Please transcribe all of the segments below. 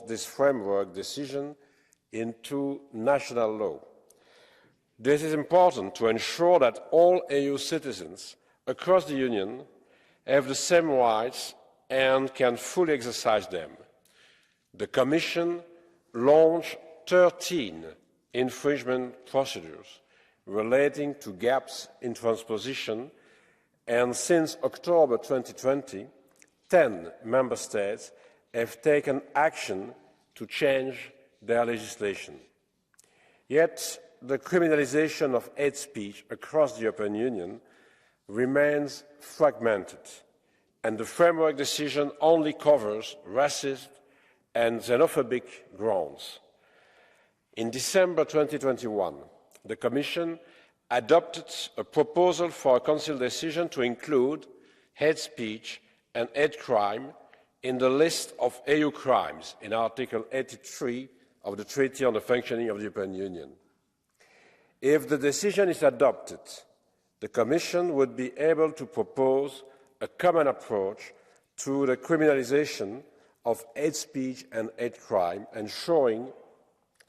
this framework decision into national law. This is important to ensure that all EU citizens across the Union have the same rights and can fully exercise them. The Commission launched 13 infringement procedures relating to gaps in transposition, and since October 2020, 10 Member States have taken action to change their legislation. Yet, the criminalisation of hate speech across the European Union remains fragmented, and the framework decision only covers racist and xenophobic grounds. In December 2021, the Commission adopted a proposal for a Council decision to include hate speech and hate crime in the list of EU crimes in Article 83 of the Treaty on the Functioning of the European Union. If the decision is adopted, the Commission would be able to propose a common approach to the criminalisation of hate speech and hate crime, ensuring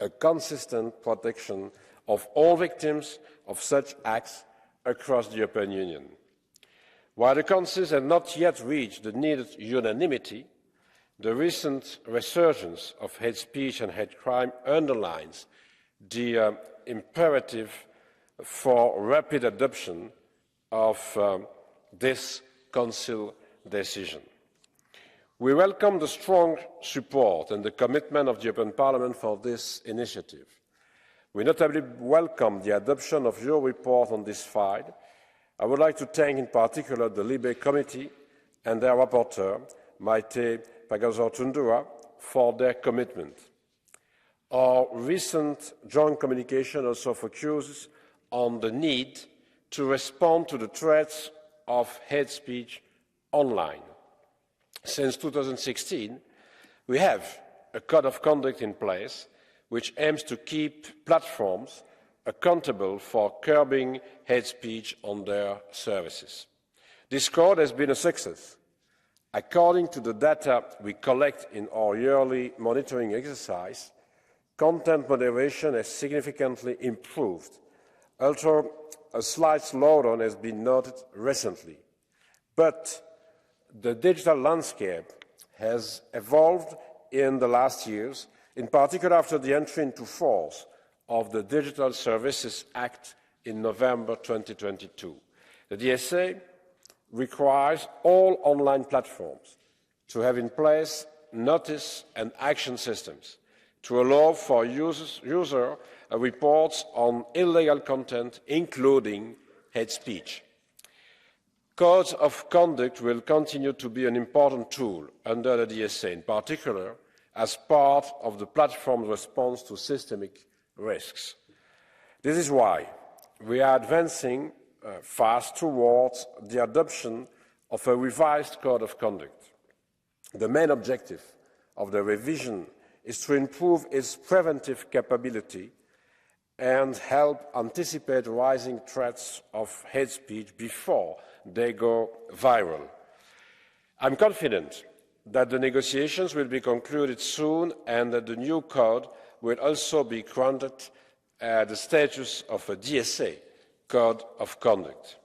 a consistent protection of all victims of such acts across the European Union. While the Council has not yet reached the needed unanimity, the recent resurgence of hate speech and hate crime underlines the imperative for rapid adoption of this Council decision. We welcome the strong support and the commitment of the European Parliament for this initiative. We notably welcome the adoption of your report on this file. I would like to thank in particular the Libe Committee and their rapporteur, Maite Pagazaurtundua, for their commitment. Our recent joint communication also focuses on the need to respond to the threats of hate speech online. Since 2016, we have a code of conduct in place which aims to keep platforms accountable for curbing hate speech on their services. This code has been a success. According to the data we collect in our yearly monitoring exercise, content moderation has significantly improved, although a slight slowdown has been noted recently. But the digital landscape has evolved in the last years, in particular after the entry into force of the Digital Services Act in November 2022. The DSA requires all online platforms to have in place notice and action systems to allow for user reports on illegal content, including hate speech. Codes of conduct will continue to be an important tool under the DSA, in particular as part of the platform's response to systemic risks. This is why we are advancing fast towards the adoption of a revised code of conduct. The main objective of the revision is to improve its preventive capability and help anticipate rising threats of hate speech before they go viral. I'm confident that the negotiations will be concluded soon and that the new code will also be granted the status of a DSA code of conduct.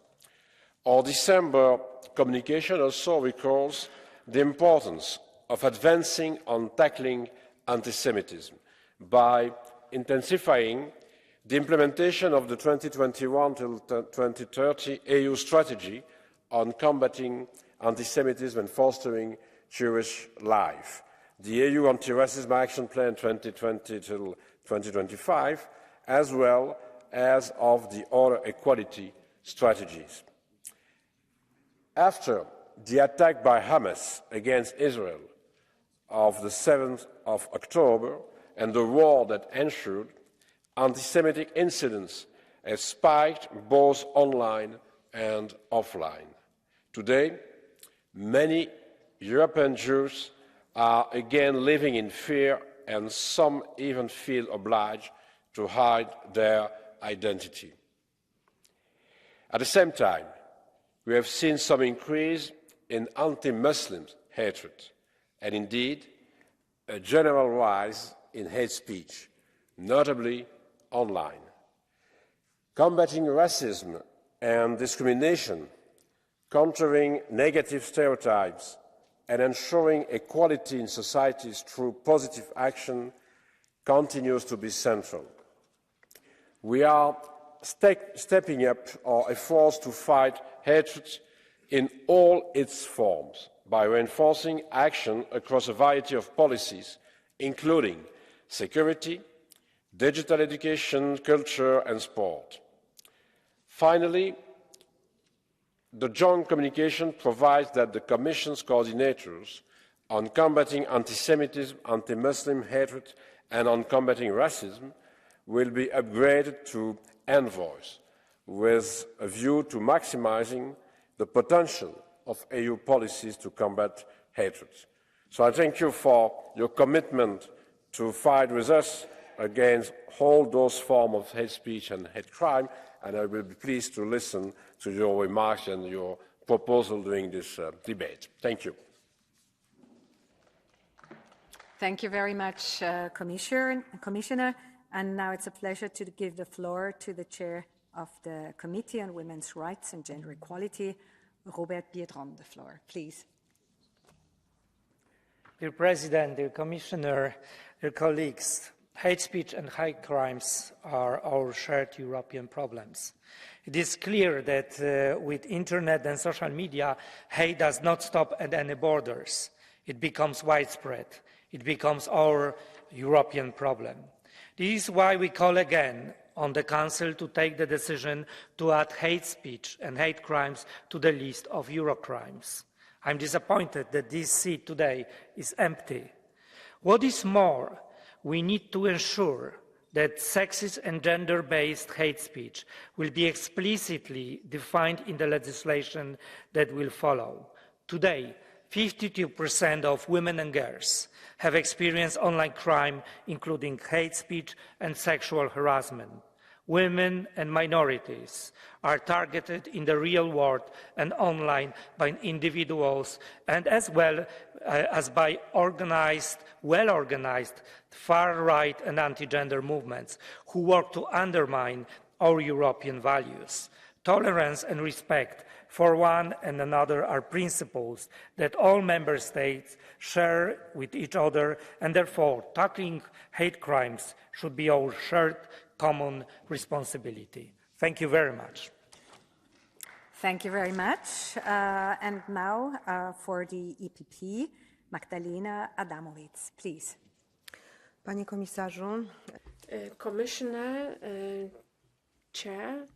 Our December communication also recalls the importance of advancing on tackling anti-Semitism by intensifying the implementation of the 2021 till 2030 EU strategy on combating anti-Semitism and fostering Jewish life, the EU Anti-Racism Action Plan 2020 till 2025, as well as of the other equality strategies. After the attack by Hamas against Israel of the 7th of October and the war that ensued, anti-Semitic incidents have spiked both online and offline. Today, many European Jews are again living in fear, and some even feel obliged to hide their identity. At the same time, we have seen some increase in anti-Muslim hatred, and indeed, a general rise in hate speech, notably online. Combating racism and discrimination, countering negative stereotypes, and ensuring equality in societies through positive action continues to be central. We are stepping up our efforts to fight hatred in all its forms by reinforcing action across a variety of policies, including security, digital education, culture and sport. Finally, the joint communication provides that the Commission's coordinators on combating anti-Semitism, anti-Muslim hatred and on combating racism will be upgraded to envoys with a view to maximising the potential of EU policies to combat hatred. So I thank you for your commitment to fight with us against all those forms of hate speech and hate crime, and I will be pleased to listen to your remarks and your proposal during this debate. Thank you. Thank you very much, Commissioner. And now it's a pleasure to give the floor to the Chair of the Committee on Women's Rights and Gender Equality, Robert Biedron. The floor, please. Dear President, dear Commissioner, dear colleagues, hate speech and hate crimes are our shared European problems. It is clear that with internet and social media, hate does not stop at any borders. It becomes widespread. It becomes our European problem. This is why we call again on the Council to take the decision to add hate speech and hate crimes to the list of Eurocrimes. I'm disappointed that this seat today is empty. What is more, we need to ensure that sexist and gender-based hate speech will be explicitly defined in the legislation that will follow. Today, 52% of women and girls have experienced online crime, including hate speech and sexual harassment. Women and minorities are targeted in the real world and online by individuals and as well as by well-organized far-right and anti-gender movements who work to undermine our European values. Tolerance and respect for one and another are principles that all member states share with each other, and therefore tackling hate crimes should be our shared common responsibility. Thank you very much. Thank you very much. And now for the EPP, Magdalena Adamowicz, please. Panie Komisarzu. Commissioner, Chair,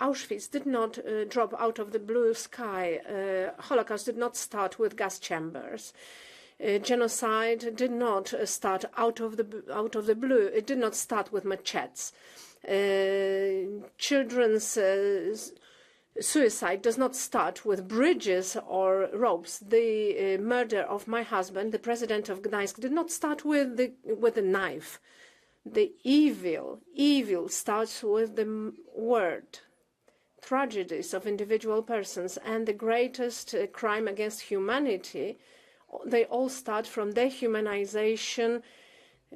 Auschwitz did not drop out of the blue sky. Holocaust did not start with gas chambers. Genocide did not start out of the blue. It did not start with machetes. Children's suicide does not start with bridges or ropes. The murder of my husband, the president of Gdańsk, did not start with a knife. The evil starts with the word. Tragedies of individual persons and the greatest crime against humanity, they all start from dehumanization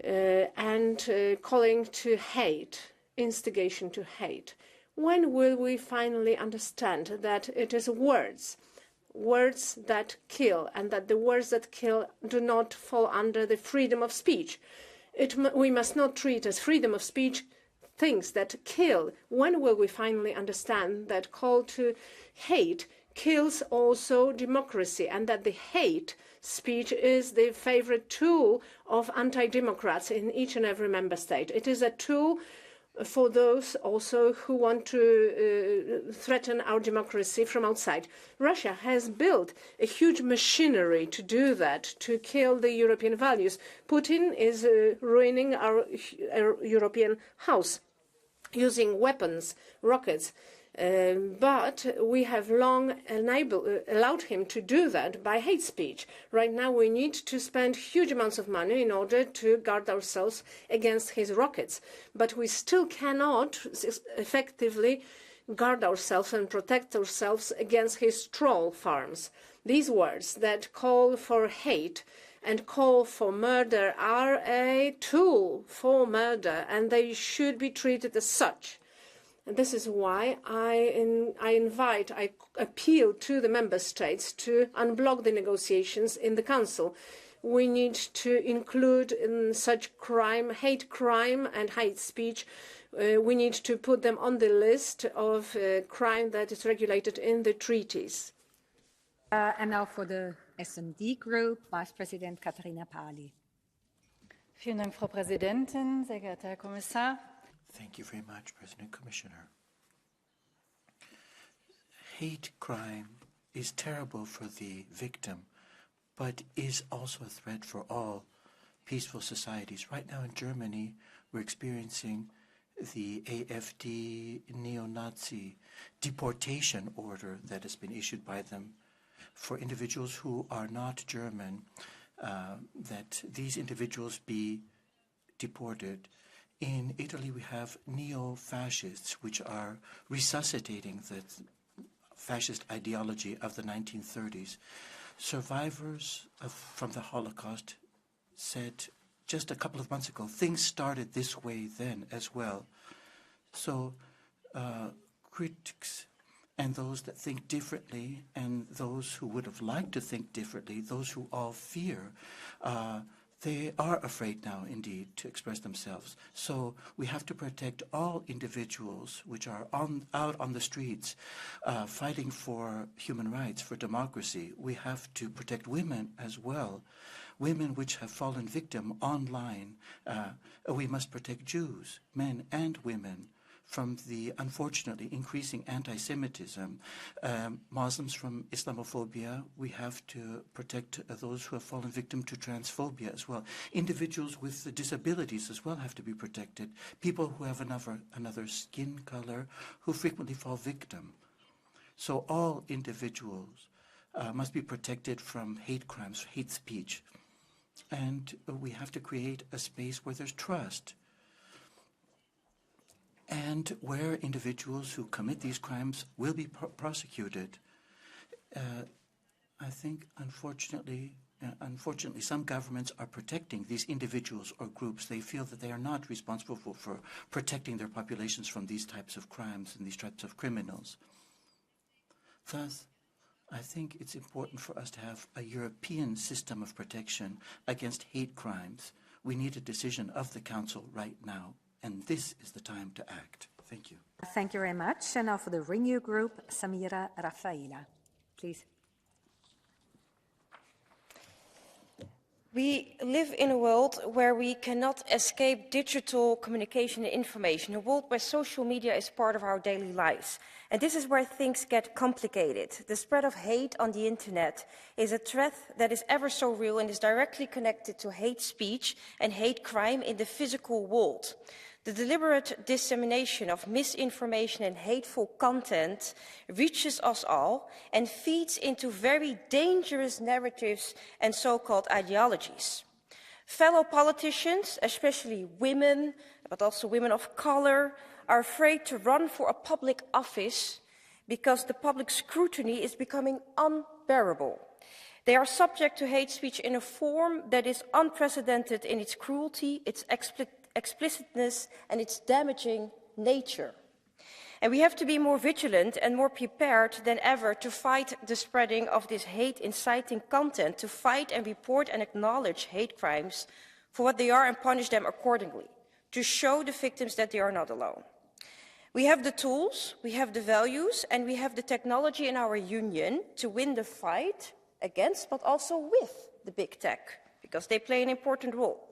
and calling to hate, instigation to hate. When will we finally understand that it is words that kill, and that the words that kill do not fall under the freedom of speech? We must not treat as freedom of speech things that kill. When will we finally understand that call to hate kills also democracy, and that the hate speech is the favorite tool of anti-democrats in each and every member state? It is a tool for those also who want to threaten our democracy from outside. Russia has built a huge machinery to do that, to kill the European values. Putin is ruining our European house, using weapons, rockets. But we have long allowed him to do that by hate speech. Right now we need to spend huge amounts of money in order to guard ourselves against his rockets. But we still cannot effectively guard ourselves and protect ourselves against his troll farms. These words that call for hate and call for murder are a tool for murder, and they should be treated as such. And this is why I appeal to the member states to unblock the negotiations in the Council. We need to include in such crime, hate crime and hate speech. We need to put them on the list of crime that is regulated in the treaties. And now for the S&D Group, Vice President Katharina Pali. Vielen Dank, Frau Präsidentin, sehr geehrter Herr Kommissar. Thank you very much, President Commissioner. Hate crime is terrible for the victim, but is also a threat for all peaceful societies. Right now in Germany, we're experiencing the AfD neo-Nazi deportation order that has been issued by them for individuals who are not German, that these individuals be deported. In Italy, we have neo-fascists, which are resuscitating the fascist ideology of the 1930s. Survivors from the Holocaust said just a couple of months ago, things started this way then as well. So critics and those that think differently and those who would have liked to think differently, those who all fear, they are afraid now, indeed, to express themselves. So we have to protect all individuals which are out on the streets fighting for human rights, for democracy. We have to protect women as well, women which have fallen victim online. We must protect Jews, men and women, from the unfortunately increasing anti-Semitism, Muslims from Islamophobia. We have to protect those who have fallen victim to transphobia as well. Individuals with disabilities as well have to be protected. People who have another skin color who frequently fall victim. So all individuals must be protected from hate crimes, hate speech. And we have to create a space where there's trust, and where individuals who commit these crimes will be prosecuted. I think, unfortunately, some governments are protecting these individuals or groups. They feel that they are not responsible for protecting their populations from these types of crimes and these types of criminals. Thus, I think it's important for us to have a European system of protection against hate crimes. We need a decision of the Council right now. And this is the time to act. Thank you. Thank you very much. And now for the Renew Group, Samira Rafaela, please. We live in a world where we cannot escape digital communication and information, a world where social media is part of our daily lives. And this is where things get complicated. The spread of hate on the internet is a threat that is ever so real and is directly connected to hate speech and hate crime in the physical world. The deliberate dissemination of misinformation and hateful content reaches us all and feeds into very dangerous narratives and so-called ideologies. Fellow politicians, especially women, but also women of color, are afraid to run for a public office because the public scrutiny is becoming unbearable. They are subject to hate speech in a form that is unprecedented in its cruelty, its explicitness, and its damaging nature. And we have to be more vigilant and more prepared than ever to fight the spreading of this hate-inciting content, to fight and report and acknowledge hate crimes for what they are and punish them accordingly, to show the victims that they are not alone. We have the tools, we have the values, and we have the technology in our union to win the fight against, but also with the big tech, because they play an important role,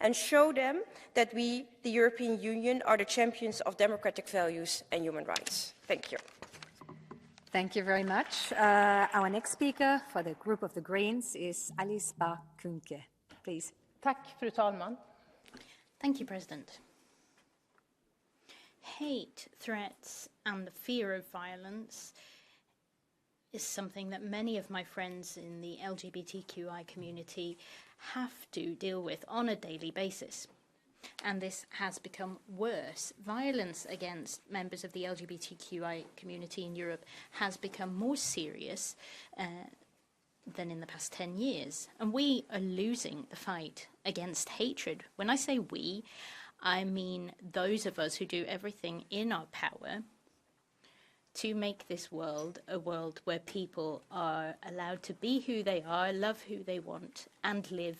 and show them that we, the European Union, are the champions of democratic values and human rights. Thank you. Thank you very much. Our next speaker for the group of the Greens is Alice Bah Kuhnke. Please. Tack, fru talman. Thank you, President. Hate, threats, and the fear of violence is something that many of my friends in the LGBTQI community have to deal with on a daily basis. And this has become worse. Violence against members of the LGBTQI community in Europe has become more serious than in the past 10 years. And we are losing the fight against hatred. When I say we, I mean those of us who do everything in our power to make this world a world where people are allowed to be who they are, love who they want, and live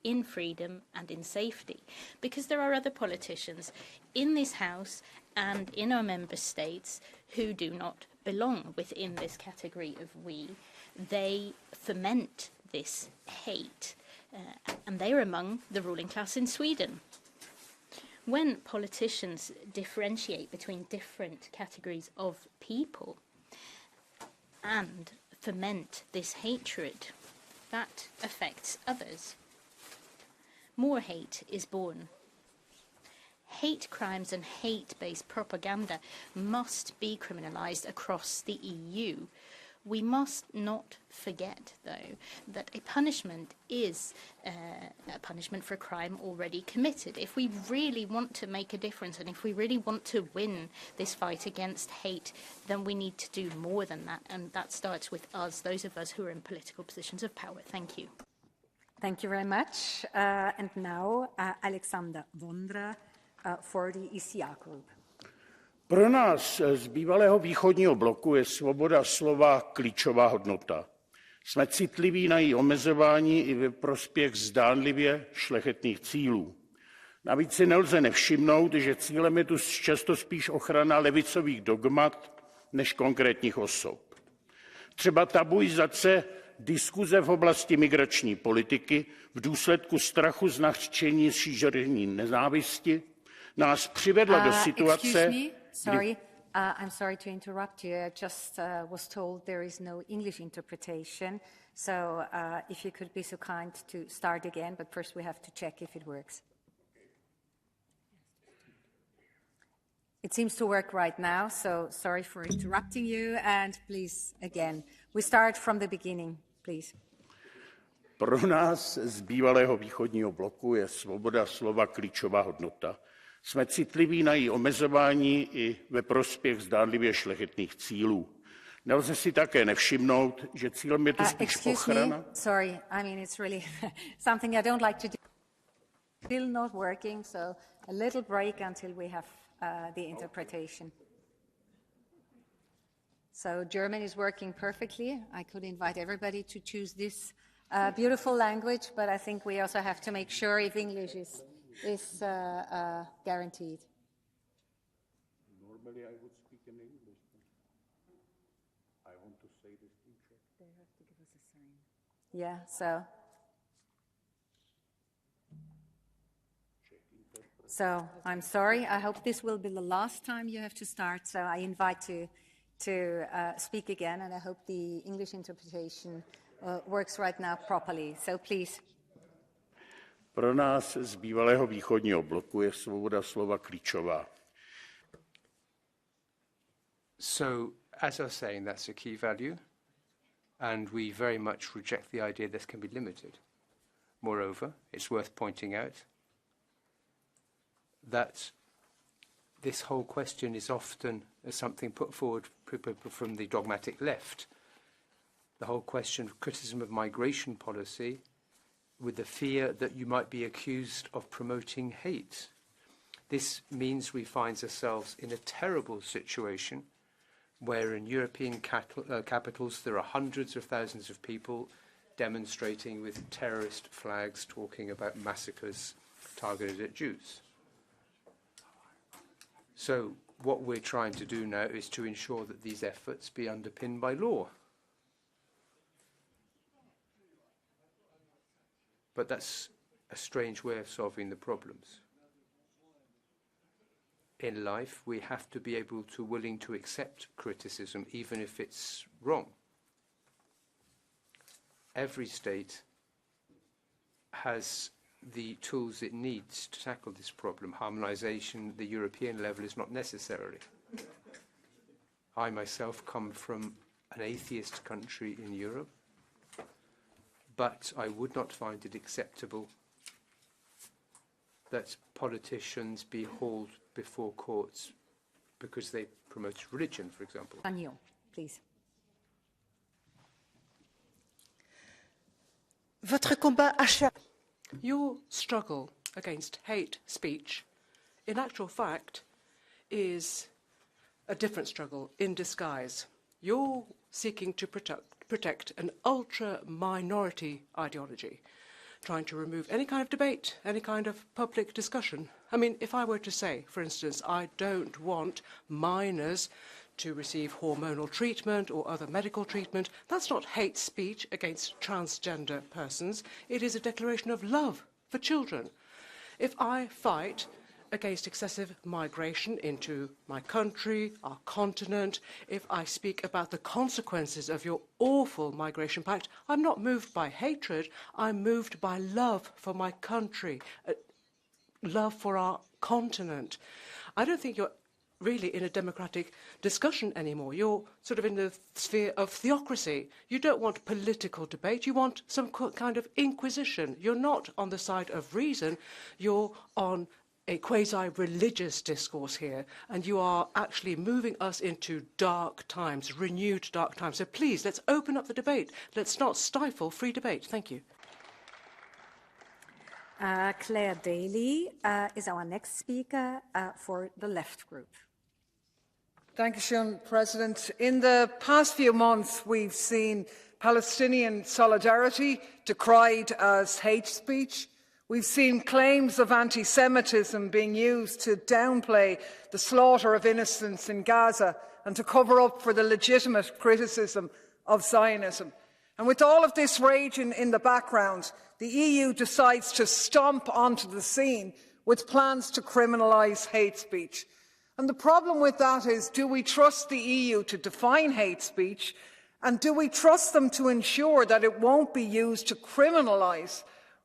in freedom and in safety. Because there are other politicians in this House and in our member states who do not belong within this category of we. They foment this hate, and they are among the ruling class in Sweden. When politicians differentiate between different categories of people and foment this hatred, that affects others. More hate is born. Hate crimes and hate-based propaganda must be criminalised across the EU. We must not forget, though, that a punishment is a punishment for a crime already committed. If we really want to make a difference and if we really want to win this fight against hate, then we need to do more than that. And that starts with us, those of us who are in political positions of power. Thank you. Thank you very much. And now, Alexander Vondra for the ECR Group. Pro nás z bývalého východního bloku je svoboda slova klíčová hodnota. Jsme citliví na její omezování i ve prospěch zdánlivě šlechetných cílů. Navíc si nelze nevšimnout, že cílem je tu často spíš ochrana levicových dogmat než konkrétních osob. Třeba tabuizace diskuze v oblasti migrační politiky v důsledku strachu z nařčení šíření nenávisti nás přivedla do situace. Sorry, I'm sorry to interrupt you. I just was told there is no English interpretation. So if you could be so kind to start again, but first we have to check if it works. It seems to work right now, so sorry for interrupting you. And please, again, we start from the beginning, please. Pro nás z bývalého východního bloku je svoboda slova klíčová hodnota. Jsme citliví na její omezování i ve prospěch zdánlivě šlechetných cílů. Nelze si také nevšimnout, že cílem je tu spíš ochrana. Sorry, I mean it's really something I don't like to do. Still not working, so a little break until we have the interpretation. So German is working perfectly. I could invite everybody to choose this beautiful language, but I think we also have to make sure if English is guaranteed. Normally I would speak in English. I want to say this in Czech. They have to give us a sign. Yeah, so. So I'm sorry. I hope this will be the last time you have to start. So I invite you to speak again, and I hope the English interpretation works right now properly. So please. Pro nás z bývalého východního bloku je svoboda slova klíčová. So, as I was saying, that's a key value, and we very much reject the idea this can be limited. Moreover, it's worth pointing out that this whole question is often something put forward from the dogmatic left. The whole question of criticism of migration policy with the fear that you might be accused of promoting hate. This means we find ourselves in a terrible situation where in European capitals there are hundreds of thousands of people demonstrating with terrorist flags talking about massacres targeted at Jews. So what we're trying to do now is to ensure that these efforts be underpinned by law. But that's a strange way of solving the problems. In life, we have to be able to willing to accept criticism, even if it's wrong. Every state has the tools it needs to tackle this problem. Harmonization at the European level is not necessary. I myself come from an atheist country in Europe, but I would not find it acceptable that politicians be hauled before courts because they promote religion, for example. Daniel, please. Votre combat acharné. Your struggle against hate speech, in actual fact, is a different struggle in disguise. You're seeking to protect an ultra-minority ideology, trying to remove any kind of debate, any kind of public discussion. I mean, if I were to say, for instance, I don't want minors to receive hormonal treatment or other medical treatment, that's not hate speech against transgender persons. It is a declaration of love for children. If I fight against excessive migration into my country, our continent, if I speak about the consequences of your awful migration pact, I'm not moved by hatred, I'm moved by love for my country, love for our continent. I don't think you're really in a democratic discussion anymore. You're sort of in the sphere of theocracy. You don't want political debate. You want some kind of inquisition. You're not on the side of reason. You're on a quasi-religious discourse here, and you are actually moving us into dark times, renewed dark times. So please, let's open up the debate. Let's not stifle free debate. Thank you. Claire Daly is our next speaker for the Left Group. Dankeschön, President. In the past few months, we've seen Palestinian solidarity decried as hate speech. We've seen claims of anti-Semitism being used to downplay the slaughter of innocents in Gaza and to cover up for the legitimate criticism of Zionism. And with all of this raging in the background, the EU decides to stomp onto the scene with plans to criminalise hate speech. And the problem with that is, do we trust the EU to define hate speech? And do we trust them to ensure that it won't be used to criminalise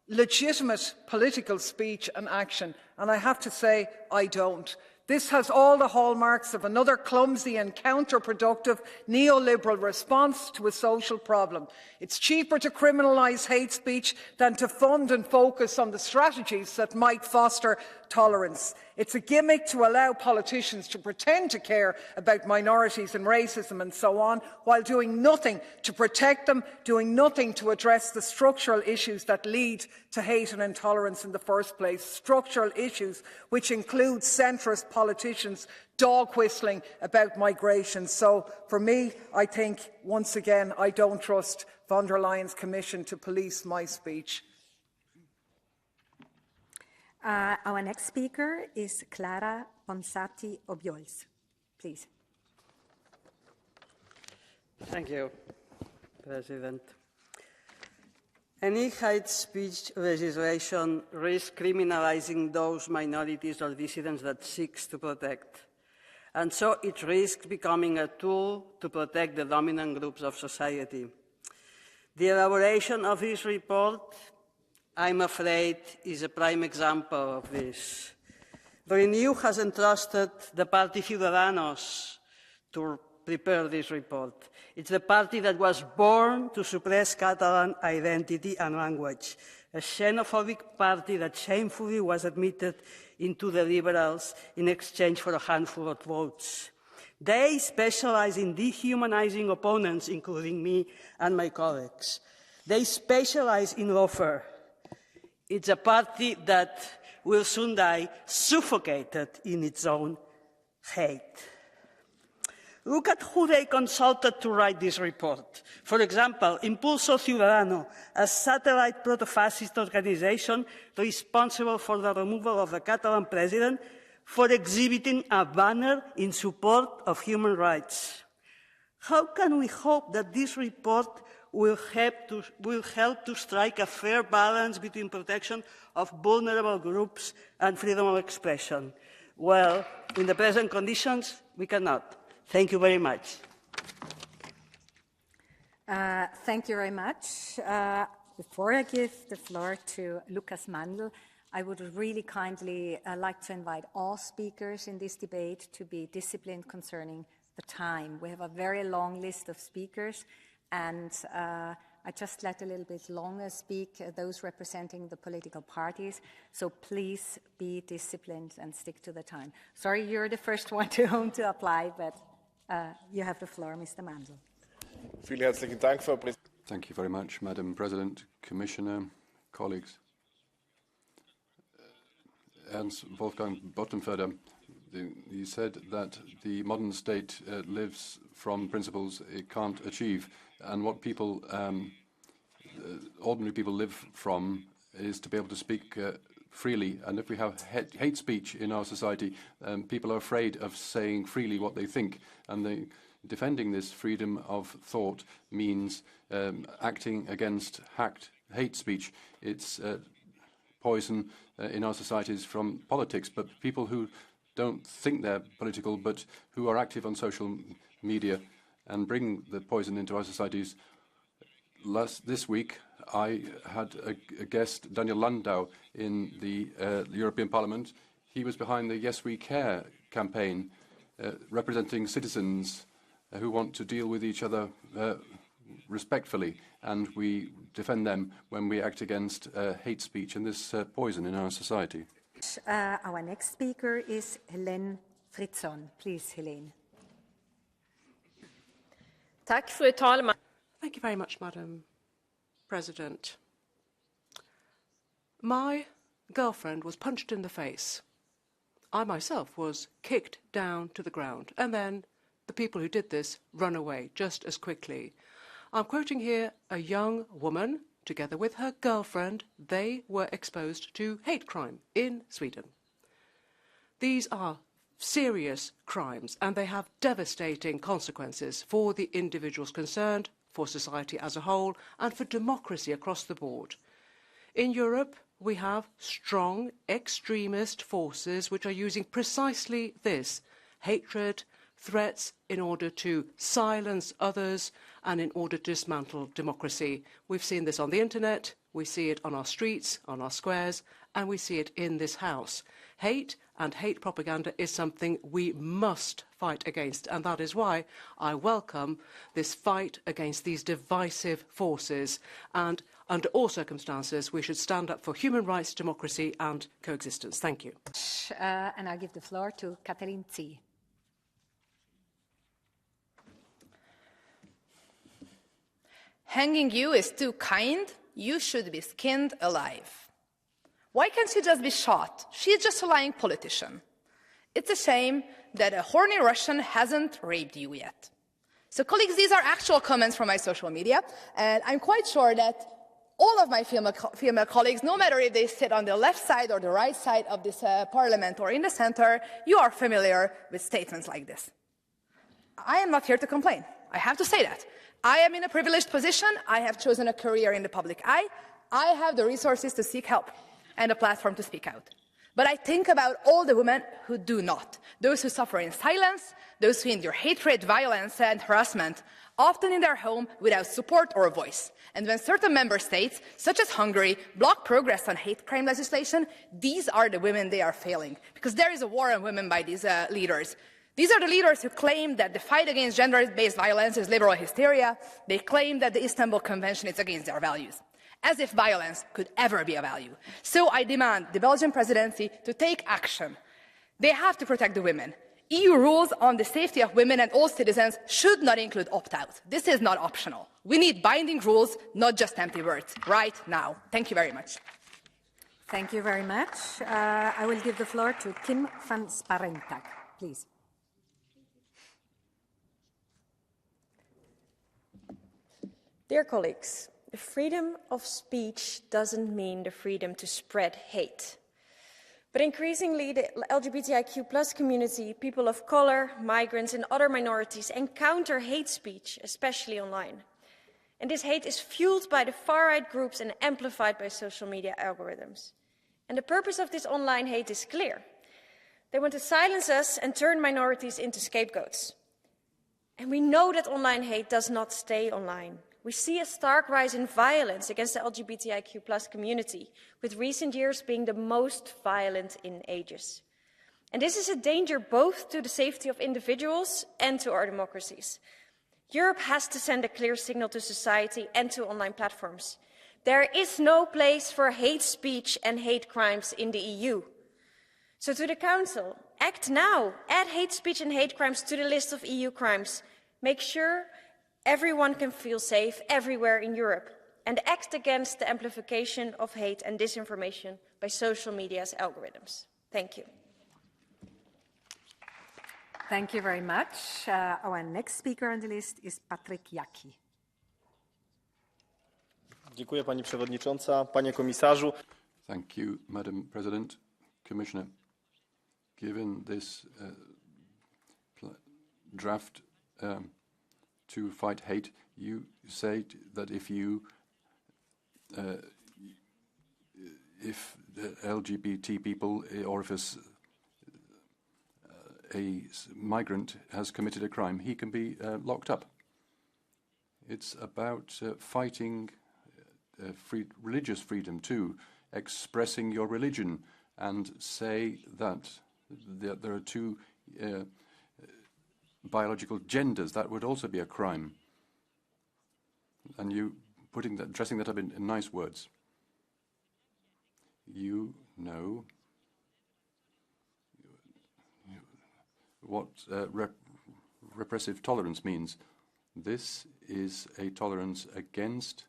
legitimate political speech and action? And I have to say, I don't. This has all the hallmarks of another clumsy and counterproductive neoliberal response to a social problem. It's cheaper to criminalise hate speech than to fund and focus on the strategies that might foster tolerance. It's a gimmick to allow politicians to pretend to care about minorities and racism and so on, while doing nothing to protect them, doing nothing to address the structural issues that lead to hate and intolerance in the first place. Structural issues which include centrist politicians dog-whistling about migration. So, for me, I think, once again, I don't trust von der Leyen's Commission to police my speech. Our next speaker is Clara Ponsati-Obiols. Please. Thank you, President. Any hate speech legislation risks criminalizing those minorities or dissidents that it seeks to protect. And so it risks becoming a tool to protect the dominant groups of society. The elaboration of this report, I'm afraid, is a prime example of this. Renew has entrusted the party Ciudadanos to prepare this report. It's the party that was born to suppress Catalan identity and language, a xenophobic party that shamefully was admitted into the Liberals in exchange for a handful of votes. They specialize in dehumanizing opponents, including me and my colleagues. They specialize in lawfare. It's a party that will soon die suffocated in its own hate. Look at who they consulted to write this report. For example, Impulso Ciudadano, a satellite proto-fascist organization responsible for the removal of the Catalan president for exhibiting a banner in support of human rights. How can we hope that this report will help to strike a fair balance between protection of vulnerable groups and freedom of expression? Well, in the present conditions, we cannot. Thank you very much. Thank you very much. Before I give the floor to Lukas Mandl, I would really kindly like to invite all speakers in this debate to be disciplined concerning the time. We have a very long list of speakers, and I just let a little bit longer speak those representing the political parties. So please be disciplined and stick to the time. Sorry, you're the first one to whom to apply, but you have the floor, Mr. Mandl. Vielen herzlichen Dank, Frau Präsidentin. Thank you very much, Madam President, Commissioner, colleagues. Ernst Wolfgang Bottenförder, you said that the modern state lives from principles it can't achieve, and what people, ordinary people, live from is to be able to speak freely. And if we have hate speech in our society, people are afraid of saying freely what they think, and defending this freedom of thought means acting against hate speech. It's poison in our societies from politics, but people who don't think they're political but who are active on social media and bring the poison into our societies. This week I had a guest, Daniel Landau, in the European Parliament. He was behind the Yes We Care campaign, representing citizens who want to deal with each other respectfully, and we defend them when we act against hate speech and this poison in our society. Our next speaker is Helene Fritzon. Please, Helene. Thank you very much, Madam President. My girlfriend was punched in the face. I myself was kicked down to the ground, and then the people who did this run away just as quickly. I'm quoting here a young woman, together with her girlfriend. They were exposed to hate crime in Sweden. These are serious crimes, and they have devastating consequences for the individuals concerned, for society as a whole, and for democracy across the board. In Europe, we have strong extremist forces which are using precisely this, hatred, threats, in order to silence others and in order to dismantle democracy. We've seen this on the internet, we see it on our streets, on our squares, and we see it in this House. Hate and hate propaganda is something we must fight against, and that is why I welcome this fight against these divisive forces. And under all circumstances, we should stand up for human rights, democracy and coexistence. Thank you. And I give the floor to Katalin Zee. Hanging you is too kind. You should be skinned alive. Why can't she just be shot? She's just a lying politician. It's a shame that a horny Russian hasn't raped you yet. So, colleagues, these are actual comments from my social media, and I'm quite sure that all of my female colleagues, no matter if they sit on the left side or the right side of this parliament or in the center, you are familiar with statements like this. I am not here to complain. I have to say that. I am in a privileged position. I have chosen a career in the public eye. I have the resources to seek help and a platform to speak out. But I think about all the women who do not, those who suffer in silence, those who endure hatred, violence and harassment, often in their home without support or a voice. And when certain member states, such as Hungary, block progress on hate crime legislation, these are the women they are failing, because there is a war on women by these leaders. These are the leaders who claim that the fight against gender-based violence is liberal hysteria. They claim that the Istanbul Convention is against their values, as if violence could ever be a value. So I demand the Belgian presidency to take action. They have to protect the women. EU rules on the safety of women and all citizens should not include opt-out. This is not optional. We need binding rules, not just empty words, right now. Thank you very much. Thank you very much. I will give the floor to Kim van Sparrentak, please. Dear colleagues, the freedom of speech doesn't mean the freedom to spread hate. But increasingly, the LGBTIQ+ community, people of color, migrants and other minorities encounter hate speech, especially online. And this hate is fueled by the far-right groups and amplified by social media algorithms. And the purpose of this online hate is clear. They want to silence us and turn minorities into scapegoats. And we know that online hate does not stay online. We see a stark rise in violence against the LGBTIQ+ community, with recent years being the most violent in ages. And this is a danger both to the safety of individuals and to our democracies. Europe has to send a clear signal to society and to online platforms. There is no place for hate speech and hate crimes in the EU. So to the Council, act now. Add hate speech and hate crimes to the list of EU crimes. Make sure Everyone can feel safe everywhere in Europe and act against the amplification of hate and disinformation by social media's algorithms. Thank you. Thank you very much. Our next speaker on the list is Patryk Jaki. Dziękuję Pani Przewodnicząca, Panie Komisarzu. Thank you, Madam President, Commissioner. Given this draft to fight hate, you say that if the LGBT people or if a migrant has committed a crime, he can be locked up. It's about fighting religious freedom too, expressing your religion, and say that there are two biological genders. That would also be a crime. And you dressing that up in nice words. You know what repressive tolerance means. This is a tolerance against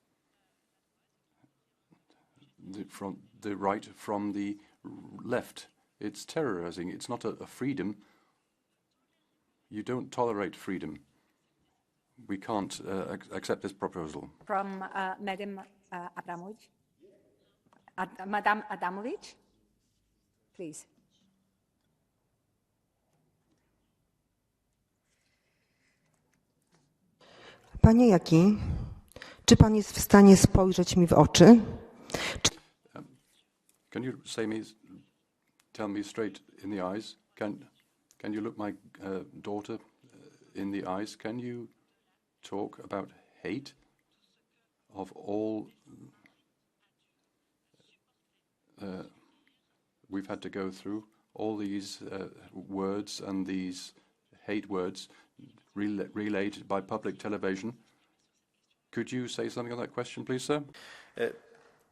from the right, from the left. It's terrorizing. It's not a freedom. You don't tolerate freedom. We can't accept this proposal. From Madam Abramovich. Madam Adamovich, please. Panie Jaki, czy Pan jest w stanie spojrzeć mi w oczy? Can you tell me straight in the eyes? Can you look my daughter in the eyes? Can you talk about hate of all we've had to go through, all these words and these hate words relayed by public television? Could you say something on that question, please, sir?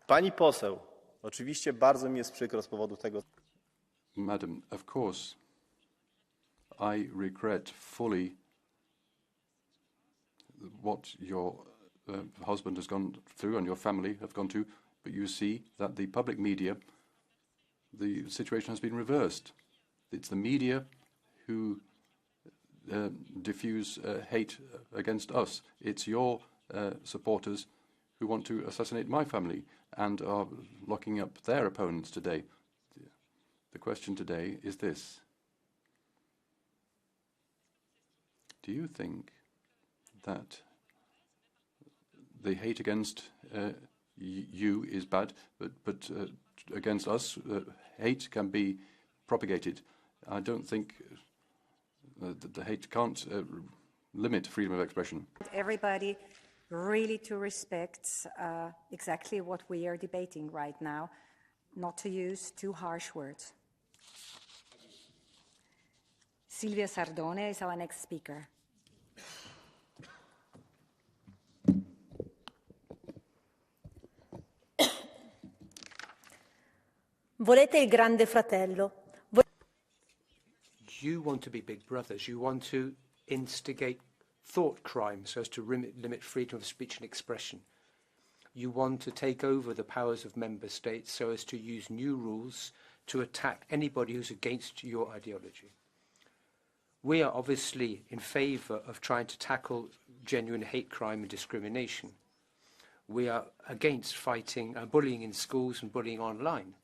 Pani poseł, oczywiście bardzo mi jest przykro z powodu tego. Madam, of course, I regret fully what your husband has gone through and your family have gone through, but you see that the public media, the situation has been reversed. It's the media who diffuse hate against us. It's your supporters who want to assassinate my family and are locking up their opponents today. The question today is this. Do you think that the hate against you is bad, but against us, hate can be propagated? I don't think that the hate can't limit freedom of expression. Everybody really to respect exactly what we are debating right now, not to use too harsh words. Silvia Sardone is our next speaker. Volete il grande fratello. You want to be big brothers. You want to instigate thought crime so as to limit freedom of speech and expression. You want to take over the powers of member states so as to use new rules to attack anybody who's against your ideology. We are obviously in favour of trying to tackle genuine hate crime and discrimination. We are against fighting bullying in schools and bullying online.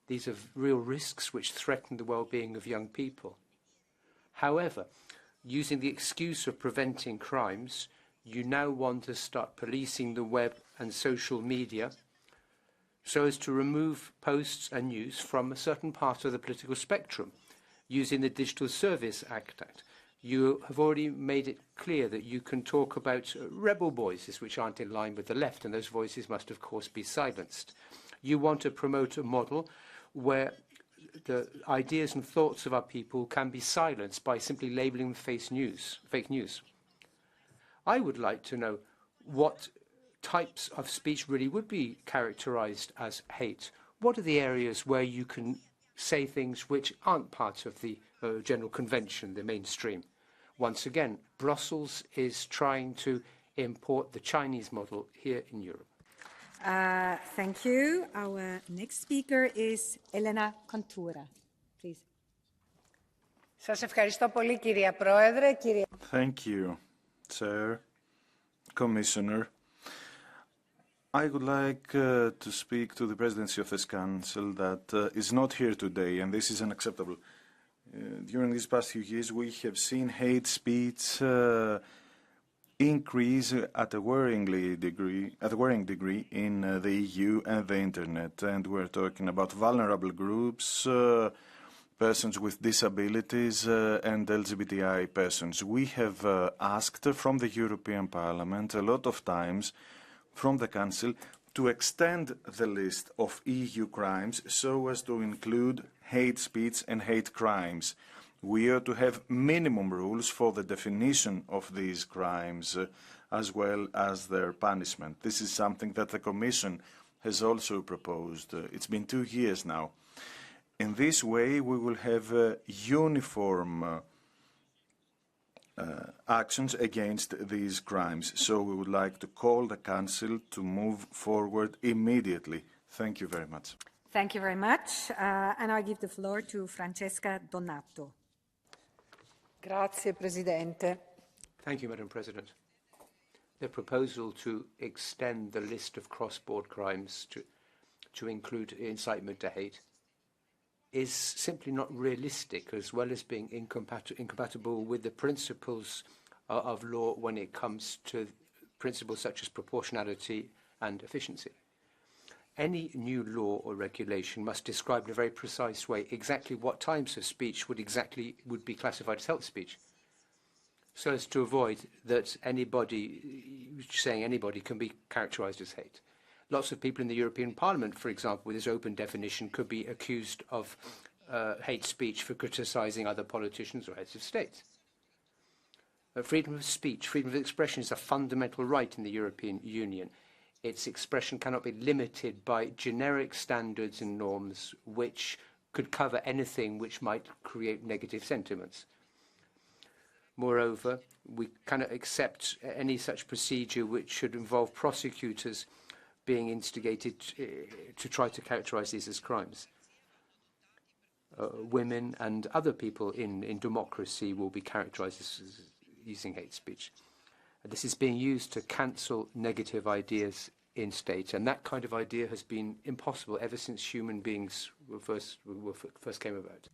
These are real risks which threaten the well-being of young people. However, using the excuse of preventing crimes, you now want to start policing the web and social media so as to remove posts and news from a certain part of the political spectrum. Using the Digital Service Act, you have already made it clear that you can talk about rebel voices which aren't in line with the left, and those voices must, of course, be silenced. You want to promote a model where the ideas and thoughts of our people can be silenced by simply labelling them fake news. I would like to know what types of speech really would be characterised as hate. What are the areas where you can say things which aren't part of the general convention, the mainstream? Once again, Brussels is trying to import the Chinese model here in Europe. Thank you. Our next speaker is Elena Contura. Please. Σας ευχαριστώ πολύ, κυρία Πρόεδρε. Thank you, Chair, Commissioner. I would like to speak to the presidency of this council that is not here today, and this is unacceptable. During these past few years, we have seen hate speech increase at a worrying degree in the EU and the Internet. And we're talking about vulnerable groups, persons with disabilities, and LGBTI persons. We have asked from the European Parliament a lot of times from the Council to extend the list of EU crimes so as to include hate speech and hate crimes. We are to have minimum rules for the definition of these crimes as well as their punishment. This is something that the Commission has also proposed. It's been 2 years now. In this way, we will have uniform actions against these crimes. So we would like to call the Council to move forward immediately. Thank you very much. Thank you very much. And I give the floor to Francesca Donato. Grazie, Presidente. Thank you, Madam President. The proposal to extend the list of cross-border crimes to include incitement to hate is simply not realistic, as well as being incompatible with the principles of law when it comes to principles such as proportionality and efficiency. Any new law or regulation must describe in a very precise way exactly what types of speech would be classified as hate speech, so as to avoid that saying anybody can be characterized as hate. Lots of people in the European Parliament, for example, with this open definition, could be accused of hate speech for criticizing other politicians or heads of state. Freedom of speech, freedom of expression is a fundamental right in the European Union. Its expression cannot be limited by generic standards and norms which could cover anything which might create negative sentiments. Moreover, we cannot accept any such procedure which should involve prosecutors being instigated to try to characterize these as crimes. Women and other people in democracy will be characterized as using hate speech. This is being used to cancel negative ideas in state, and that kind of idea has been impossible ever since human beings first came about.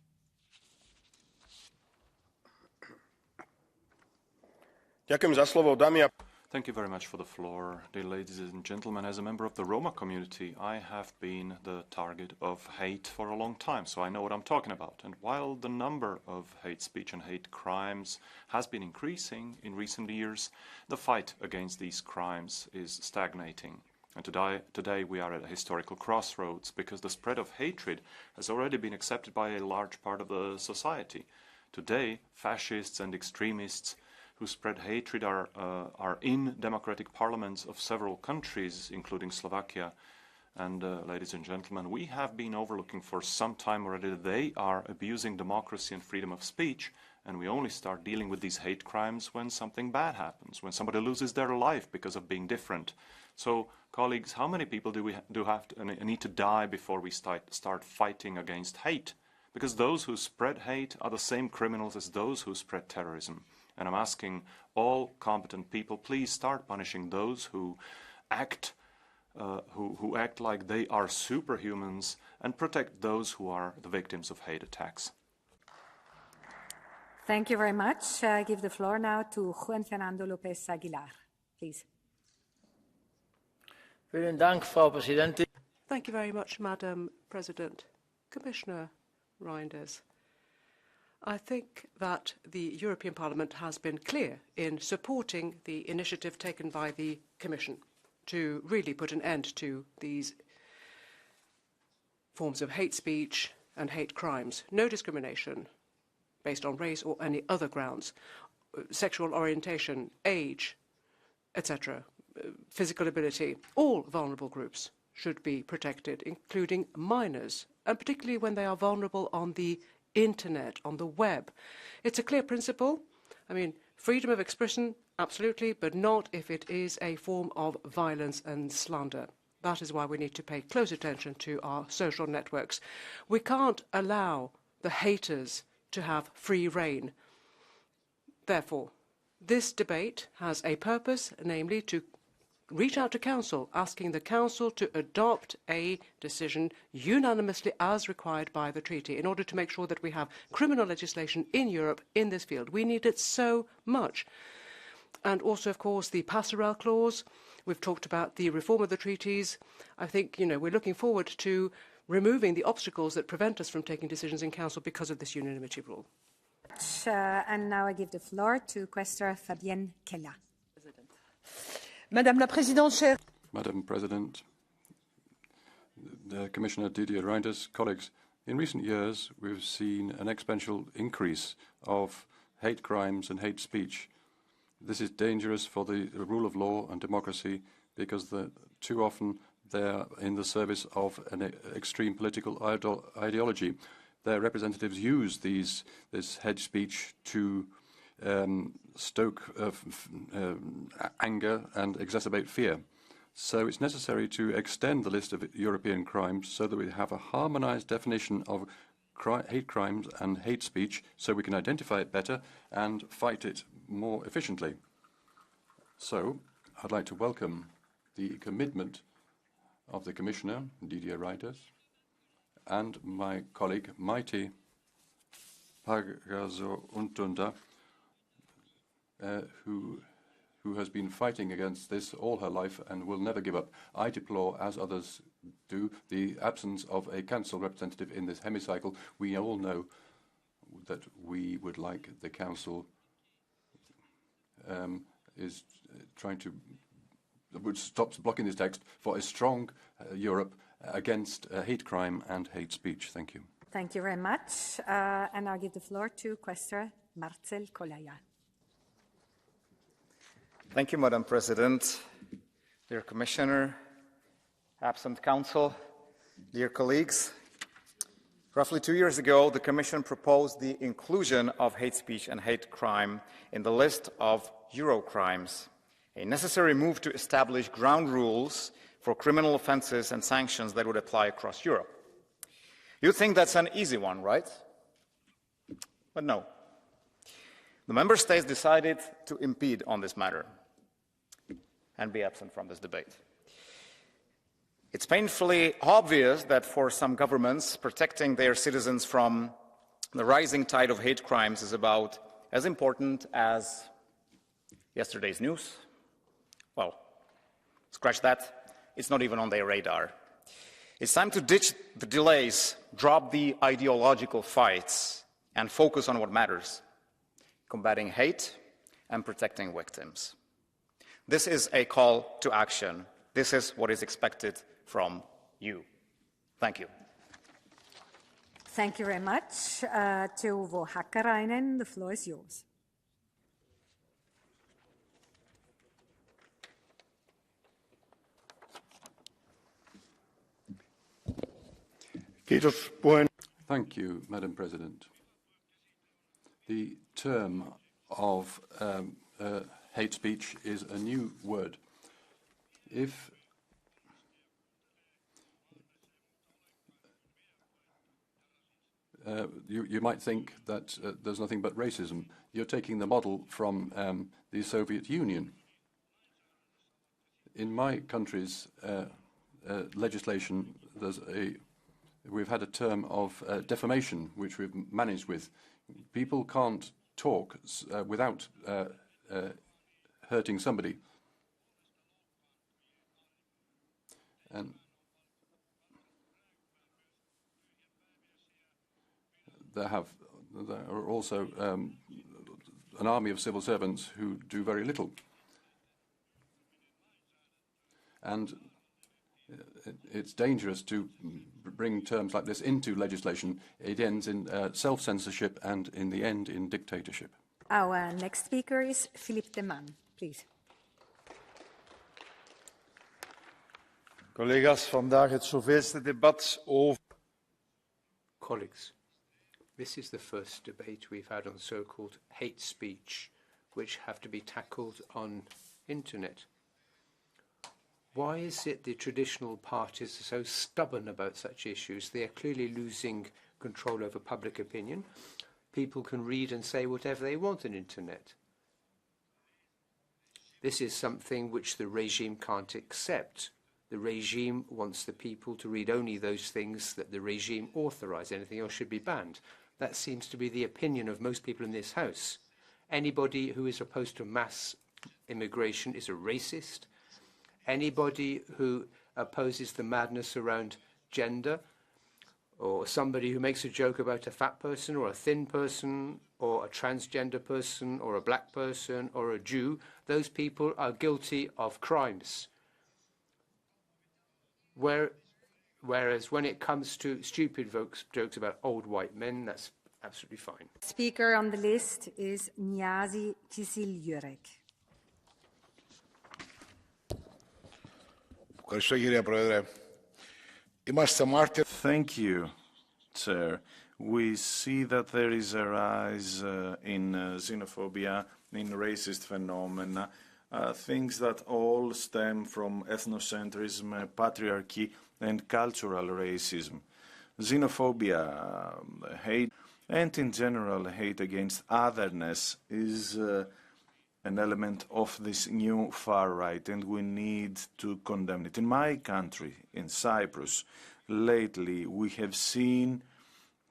Thank you very much for the floor, dear ladies and gentlemen. As a member of the Roma community, I have been the target of hate for a long time, so I know what I'm talking about. And while the number of hate speech and hate crimes has been increasing in recent years, the fight against these crimes is stagnating. And today we are at a historical crossroads because the spread of hatred has already been accepted by a large part of the society. Today, fascists and extremists who spread hatred are in democratic parliaments of several countries, including Slovakia. And ladies and gentlemen, we have been overlooking for some time already that they are abusing democracy and freedom of speech, and we only start dealing with these hate crimes when something bad happens, when somebody loses their life because of being different. So, colleagues, how many people do we need to die before we start fighting against hate? Because those who spread hate are the same criminals as those who spread terrorism. And I'm asking all competent people, please start punishing those who act like they are superhumans and protect those who are the victims of hate attacks. Thank you very much. I give the floor now to Juan Fernando López Aguilar, please. Thank you very much, Madam President. Commissioner Reinders, I think that the European Parliament has been clear in supporting the initiative taken by the Commission to really put an end to these forms of hate speech and hate crimes. No discrimination based on race or any other grounds, sexual orientation, age, etc., physical ability. All vulnerable groups should be protected, including minors, and particularly when they are vulnerable on the Internet, on the web. It's a clear principle I mean, freedom of expression, absolutely, but not if it is a form of violence and slander. That is why we need to pay close attention to our social networks. We can't allow the haters to have free rein. Therefore, this debate has a purpose, namely to reach out to Council, asking the Council to adopt a decision unanimously as required by the treaty in order to make sure that we have criminal legislation in Europe in this field. We need it so much. And also, of course, the Passerelle clause. We've talked about the reform of the treaties. I think, we're looking forward to removing the obstacles that prevent us from taking decisions in Council because of this unanimity rule. And now I give the floor to Questor Fabienne Keller. Madame la Présidente, chère... Madam President, Commissioner Didier Reinders, colleagues, in recent years we've seen an exponential increase of hate crimes and hate speech. This is dangerous for the rule of law and democracy because too often they're in the service of an extreme political ideology. Their representatives use this hate speech to stoke anger and exacerbate fear. So it's necessary to extend the list of European crimes so that we have a harmonized definition of hate crimes and hate speech so we can identify it better and fight it more efficiently. So I'd like to welcome the commitment of the Commissioner, Didier Reinders, and my colleague, Maite Pagazaurtundua, who has been fighting against this all her life and will never give up. I deplore, as others do, the absence of a Council representative in this hemicycle. We all know that we would like the Council is trying to stops blocking this text for a strong Europe against hate crime and hate speech. Thank you. Thank you very much. And I'll give the floor to Questor Marcel Colaya. Thank you, Madam President, dear Commissioner, absent Council, dear colleagues. Roughly 2 years ago, the Commission proposed the inclusion of hate speech and hate crime in the list of Eurocrimes, a necessary move to establish ground rules for criminal offences and sanctions that would apply across Europe. You think that's an easy one, right? But no. The Member States decided to impede on this matter and be absent from this debate. It's painfully obvious that for some governments, protecting their citizens from the rising tide of hate crimes is about as important as yesterday's news. Well, scratch that. It's not even on their radar. It's time to ditch the delays, drop the ideological fights, and focus on what matters: combating hate and protecting victims. This is a call to action. This is what is expected from you. Thank you. Thank you very much. Teuvo Hakkarainen, the floor is yours. Thank you, Madam President. The term of hate speech is a new word. If you might think that there's nothing but racism. You're taking the model from the Soviet Union. In my country's legislation, we've had a term of defamation, which we've managed with. People can't talk without hurting somebody. And there are also an army of civil servants who do very little. And it's dangerous to bring terms like this into legislation. It ends in self-censorship and, in the end, in dictatorship. Our next speaker is Philippe de Man, please. Collega's, vandaag het zoveelste debat over... Colleagues, this is the first debate we've had on so-called hate speech which have to be tackled on internet. Why is it the traditional parties are so stubborn about such issues? They are clearly losing control over public opinion. People can read and say whatever they want on internet. This is something which the regime can't accept. The regime wants the people to read only those things that the regime authorizes. Anything else should be banned. That seems to be the opinion of most people in this House. Anybody who is opposed to mass immigration is a racist. Anybody who opposes the madness around gender, or somebody who makes a joke about a fat person or a thin person or a transgender person or a black person or a Jew, those people are guilty of crimes. Whereas when it comes to stupid jokes about old white men, that's absolutely fine. Speaker on the list is Nyazi Kisiljurek. Thank you, Chair. We see that there is a rise in xenophobia, in racist phenomena, things that all stem from ethnocentrism, patriarchy, and cultural racism. Xenophobia, hate, and in general hate against otherness is an element of this new far right, and we need to condemn it. In my country, in Cyprus, lately we have seen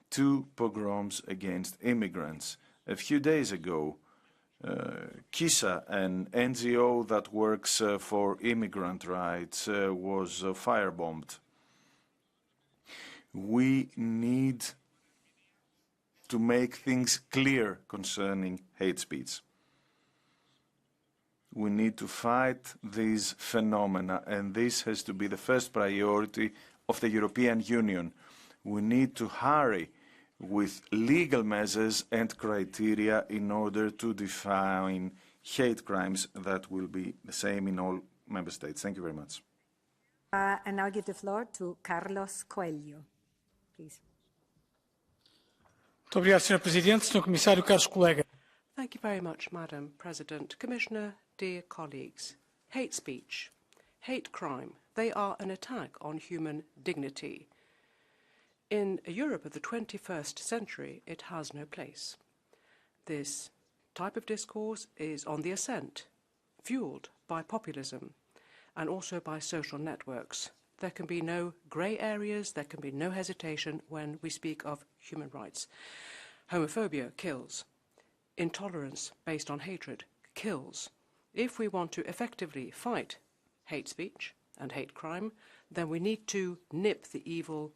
2 pogroms against immigrants. A few days ago, KISA, an NGO that works for immigrant rights, was firebombed. We need to make things clear concerning hate speech. We need to fight these phenomena, and this has to be the first priority of the European Union. We need to hurry with legal measures and criteria in order to define hate crimes that will be the same in all member states. Thank you very much. And now I give the floor to Carlos Coelho, please. Muito obrigado, Sr. Presidente, Sr. Comissário, caros colegas. Thank you very much, Madam President. Commissioner, dear colleagues, hate speech, hate crime, they are an attack on human dignity. In a Europe of the 21st century, it has no place. This type of discourse is on the ascent, fueled by populism and also by social networks. There can be no grey areas, there can be no hesitation when we speak of human rights. Homophobia kills. Intolerance based on hatred kills. If we want to effectively fight hate speech and hate crime, then we need to nip the evil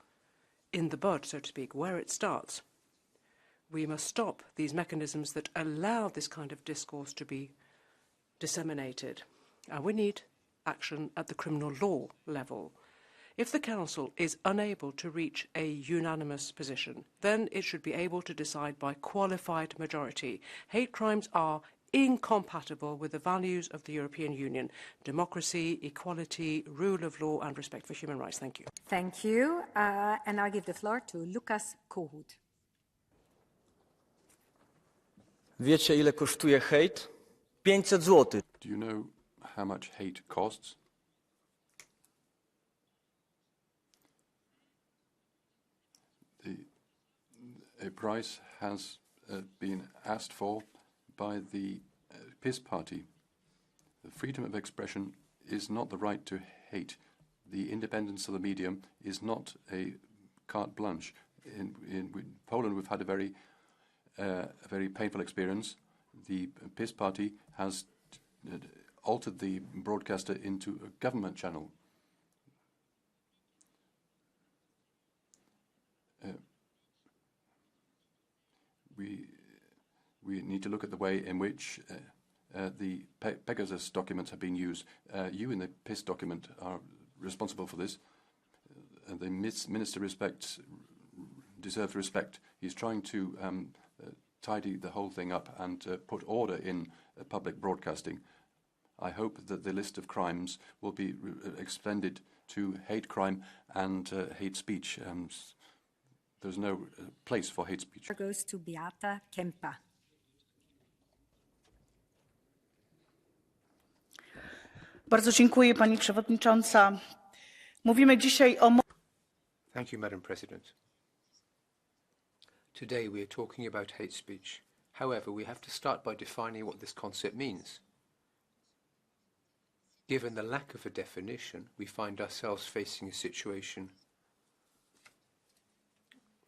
in the bud, so to speak, where it starts. We must stop these mechanisms that allow this kind of discourse to be disseminated. And we need action at the criminal law level. If the Council is unable to reach a unanimous position, then it should be able to decide by qualified majority. Hate crimes are incompatible with the values of the European Union: democracy, equality, rule of law and respect for human rights. Thank you. Thank you. And I give the floor to Lukas Kohut. Wiecie, ile kosztuje hejt? 500 zł. Do you know how much hate costs? A price has been asked for by the PiS party. The freedom of expression is not the right to hate. The independence of the medium is not a carte blanche. In Poland, we've had a very painful experience. The PiS party has altered the broadcaster into a government channel. We need to look at the way in which the Pegasus documents have been used. You in the PiS document are responsible for this. And the Minister deserves respect. He's trying to tidy the whole thing up and put order in public broadcasting. I hope that the list of crimes will be extended to hate crime and hate speech. There's no place for hate speech. Goes to Beata Kempa. Bardzo dziękuję, Pani Przewodnicząca. Mówimy dzisiaj o... Thank you, Madam President. Today we are talking about hate speech. However, we have to start by defining what this concept means. Given the lack of a definition, we find ourselves facing a situation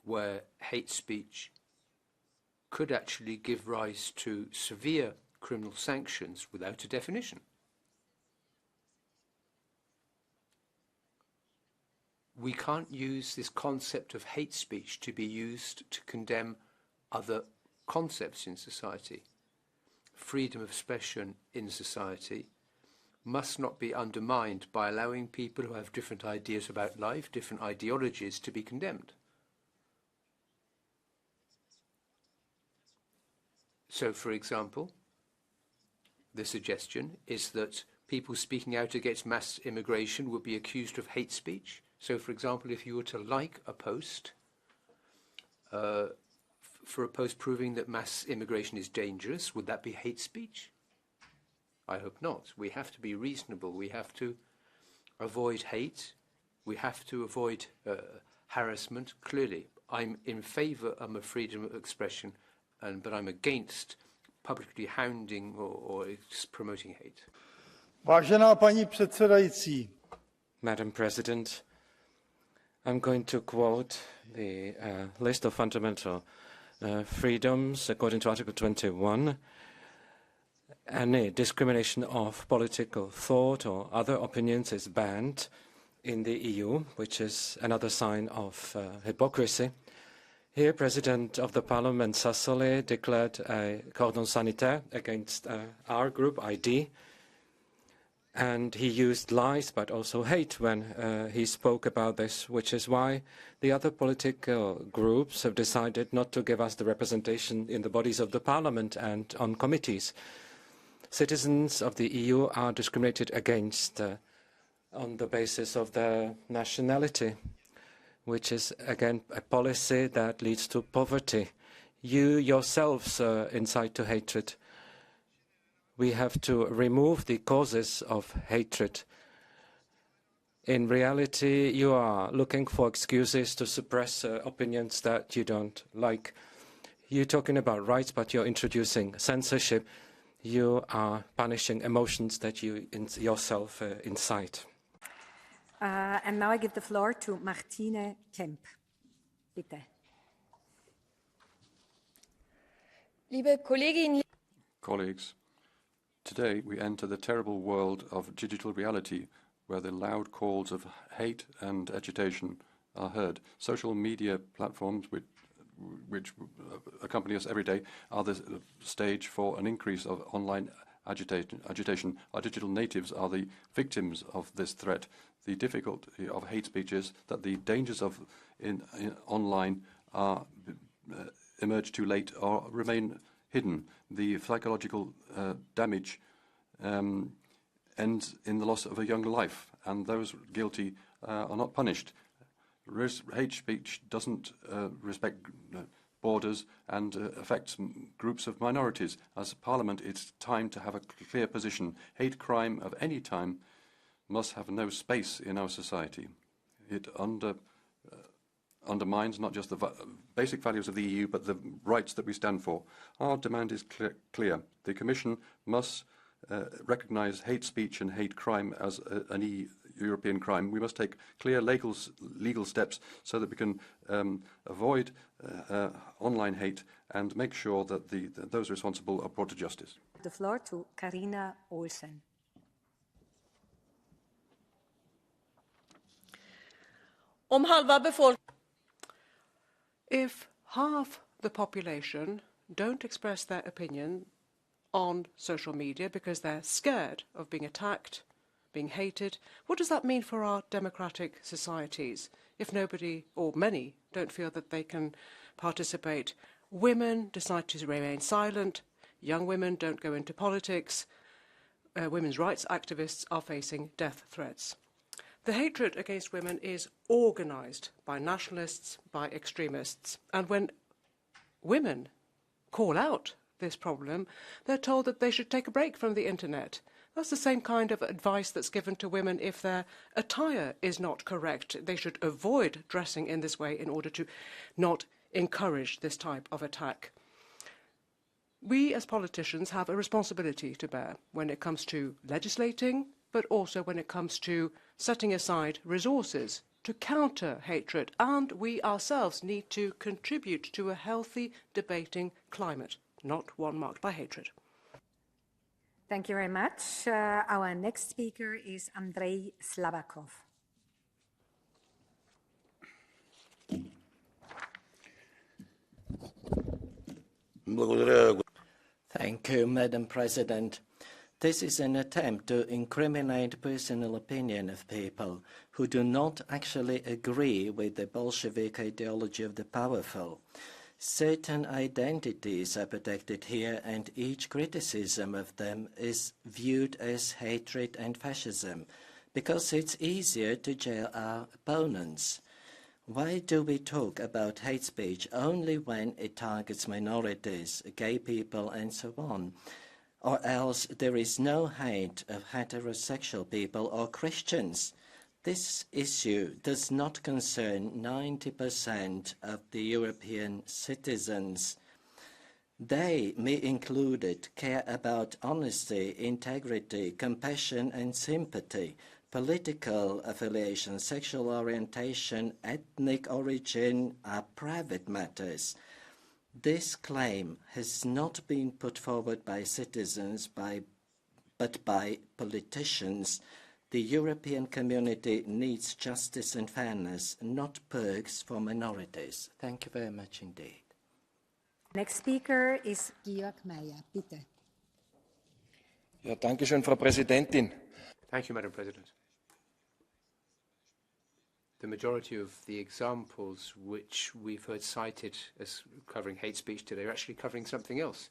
where hate speech could actually give rise to severe criminal sanctions without a definition. We can't use this concept of hate speech to be used to condemn other concepts in society. Freedom of expression in society must not be undermined by allowing people who have different ideas about life, different ideologies, to be condemned. So, for example, the suggestion is that people speaking out against mass immigration would be accused of hate speech. So, for example, if you were to like a post for a post proving that mass immigration is dangerous, would that be hate speech? I hope not. We have to be reasonable. We have to avoid hate. We have to avoid harassment. Clearly, I'm in favour of a freedom of expression, but I'm against publicly hounding or promoting hate. Vážená paní předsedající. Madam President, I'm going to quote the list of fundamental freedoms according to Article 21. Any discrimination of political thought or other opinions is banned in the EU, which is another sign of hypocrisy. Here, President of the Parliament Sassoli declared a cordon sanitaire against our group, ID, and he used lies but also hate when he spoke about this, which is why the other political groups have decided not to give us the representation in the bodies of the Parliament and on committees. Citizens of the EU are discriminated against on the basis of their nationality, which is, again, a policy that leads to poverty. You yourselves incite to hatred. We have to remove the causes of hatred. In reality, you are looking for excuses to suppress opinions that you don't like. You're talking about rights, but you're introducing censorship. You are punishing emotions that you yourself incite. And now I give the floor to Martine Kemp. Bitte. Liebe Kolleginnen, Colleagues, today we enter the terrible world of digital reality where the loud calls of hate and agitation are heard. Social media platforms which accompany us every day are the stage for an increase of online agitation. Our digital natives are the victims of this threat. The difficulty of hate speech is that the dangers of online are emerge too late or remain hidden. The psychological damage ends in the loss of a young life, and those guilty are not punished. Hate speech doesn't respect borders and affects groups of minorities. As a Parliament, it's time to have a clear position. Hate crime of any time must have no space in our society. It undermines not just the basic values of the EU, but the rights that we stand for. Our demand is clear. The Commission must recognise hate speech and hate crime as an European crime. We must take clear legal steps so that we can avoid online hate and make sure that those responsible are brought to justice. The floor to Carina Olsen. If half the population don't express their opinion on social media because they're scared of being attacked, being hated, what does that mean for our democratic societies if nobody, or many, don't feel that they can participate? Women decide to remain silent, young women don't go into politics, women's rights activists are facing death threats. The hatred against women is organised by nationalists, by extremists, and when women call out this problem, they're told that they should take a break from the internet, That's the same kind of advice that's given to women if their attire is not correct. They should avoid dressing in this way in order to not encourage this type of attack. We as politicians have a responsibility to bear when it comes to legislating, but also when it comes to setting aside resources to counter hatred, and we ourselves need to contribute to a healthy debating climate, not one marked by hatred. Thank you very much. Our next speaker is Andrei Slavakov. Thank you, Madam President. This is an attempt to incriminate personal opinion of people who do not actually agree with the Bolshevik ideology of the powerful. Certain identities are protected here, and each criticism of them is viewed as hatred and fascism, because it's easier to jail our opponents. Why do we talk about hate speech only when it targets minorities, gay people, and so on? Or else there is no hate of heterosexual people or Christians. This issue does not concern 90% of the European citizens. They, me included, care about honesty, integrity, compassion and sympathy. Political affiliation, sexual orientation, ethnic origin are private matters. This claim has not been put forward by citizens, but by politicians. The European community needs justice and fairness, not perks for minorities. Thank you very much indeed. Next speaker is Georg Mayer. Bitte. Ja, danke schön, Frau Präsidentin. Thank you, Madam President. The majority of the examples which we've heard cited as covering hate speech today are actually covering something else.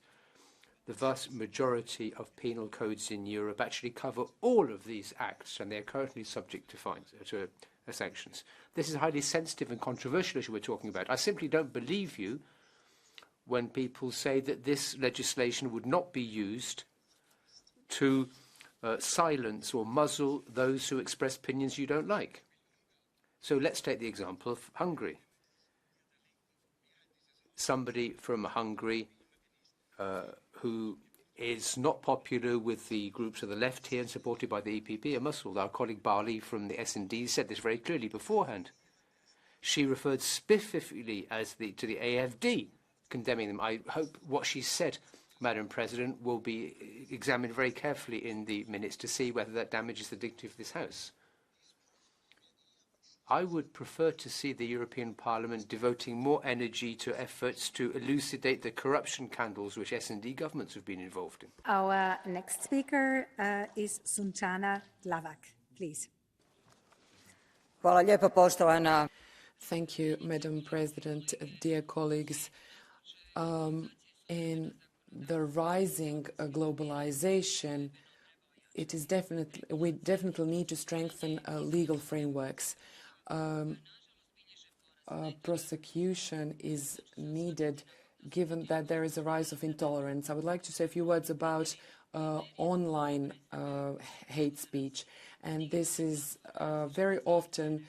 The vast majority of penal codes in Europe actually cover all of these acts, and they are currently subject to fines, to sanctions. This is a highly sensitive and controversial issue we're talking about. I simply don't believe you when people say that this legislation would not be used to silence or muzzle those who express opinions you don't like. So let's take the example of Hungary. Somebody from Hungary who is not popular with the groups of the left here and supported by the EPP, a Muslim. Our colleague Bali from the S&D said this very clearly beforehand. She referred specifically to the AfD, condemning them. I hope what she said, Madam President, will be examined very carefully in the minutes to see whether that damages the dignity of this House. I would prefer to see the European Parliament devoting more energy to efforts to elucidate the corruption scandals which S&D governments have been involved in. Our next speaker is Sunčana Glavak, please. Thank you, Madam President, dear colleagues. In the rising globalization, we definitely need to strengthen legal frameworks. Prosecution is needed given that there is a rise of intolerance. I would like to say a few words about online hate speech, and this is very often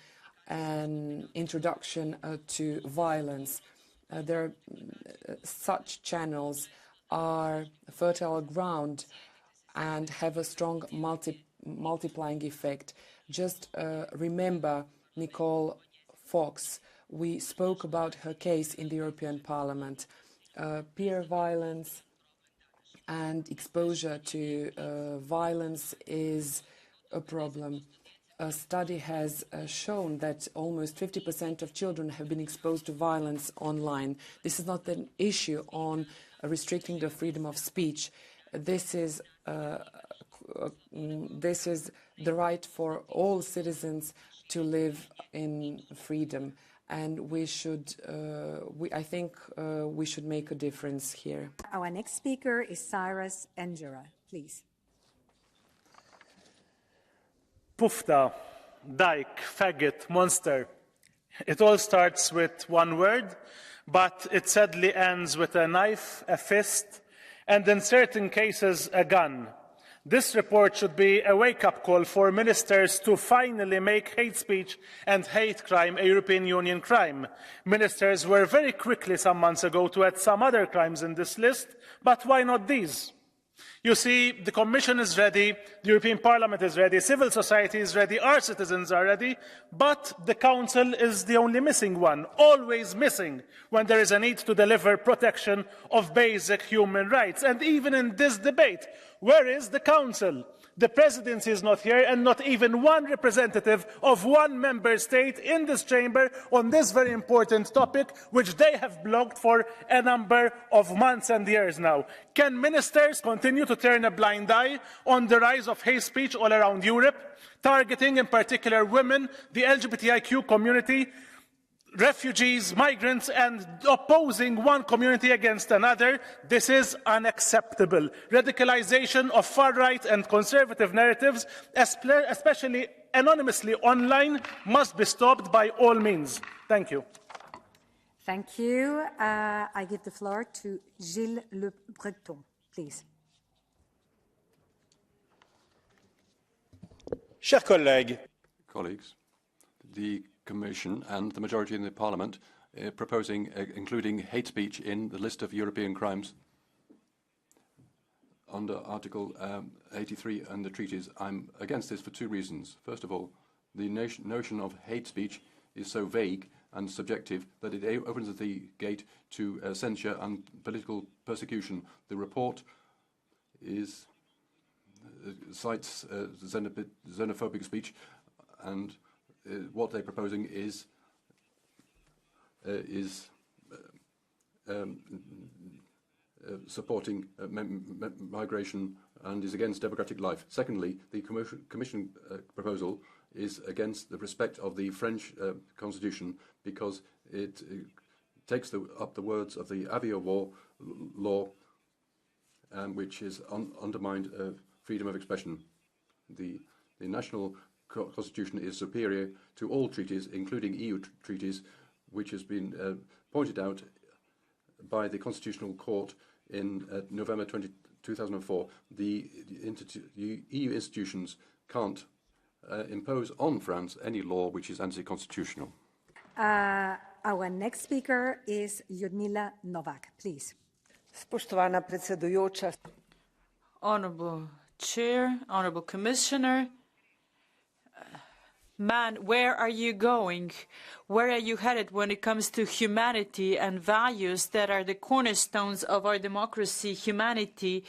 an introduction to violence. Such channels are fertile ground and have a strong multiplying effect. Just remember Nicole Fox. We spoke about her case in the European Parliament. Peer violence and exposure to violence is a problem. A study has shown that almost 50% of children have been exposed to violence online. This is not an issue on restricting the freedom of speech. This is the right for all citizens to live in freedom, and we should. I think we should make a difference here. Our next speaker is Cyrus Engera, please. Pufta, dyke, faggot, monster. It all starts with one word, but it sadly ends with a knife, a fist, and in certain cases, a gun. This report should be a wake-up call for ministers to finally make hate speech and hate crime a European Union crime. Ministers were very quickly some months ago to add some other crimes in this list, but why not these? You see, the Commission is ready, the European Parliament is ready, civil society is ready, our citizens are ready, but the Council is the only missing one, always missing when there is a need to deliver protection of basic human rights. And even in this debate, where is the Council? The Presidency is not here, and not even one representative of one member state in this chamber on this very important topic, which they have blocked for a number of months and years now. Can ministers continue to turn a blind eye on the rise of hate speech all around Europe, targeting in particular women, the LGBTIQ community, refugees, migrants, and opposing one community against another? This is unacceptable. Radicalization of far-right and conservative narratives, especially anonymously online, must be stopped by all means. Thank you. Thank you. I give the floor to Gilles Le Breton, please. Chers collègues, the Commission and the majority in the Parliament proposing including hate speech in the list of European crimes under Article 83 and the treaties. I'm against this for two reasons. First of all, the notion of hate speech is so vague and subjective that it opens the gate to censure and political persecution. The report cites xenophobic speech, and what they're proposing is supporting migration and is against democratic life. Secondly, the Commission proposal is against the respect of the French Constitution because it takes up the words of the Avio law, which is undermined freedom of expression. The national Constitution is superior to all treaties, including EU treaties, which has been pointed out by the Constitutional Court in November 2004. The EU institutions can't impose on France any law which is anti-constitutional. Our next speaker is Lyudmila Novak, please. Spoštovana predsedujoča. Honorable Chair, Honorable Commissioner, man, where are you going? Where are you headed when it comes to humanity and values that are the cornerstones of our democracy, humanity,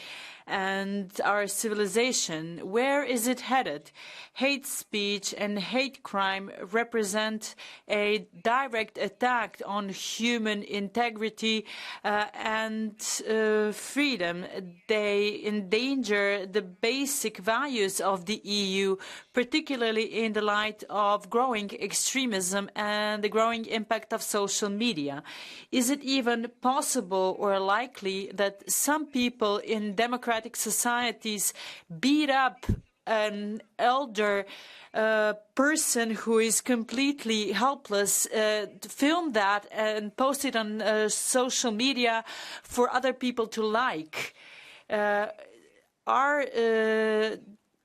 and our civilization? Where is it headed? Hate speech and hate crime represent a direct attack on human integrity and freedom. They endanger the basic values of the EU, particularly in the light of growing extremism and the growing impact of social media. Is it even possible or likely that some people in democratic societies beat up an elder person who is completely helpless, film that and post it on social media for other people to like? Our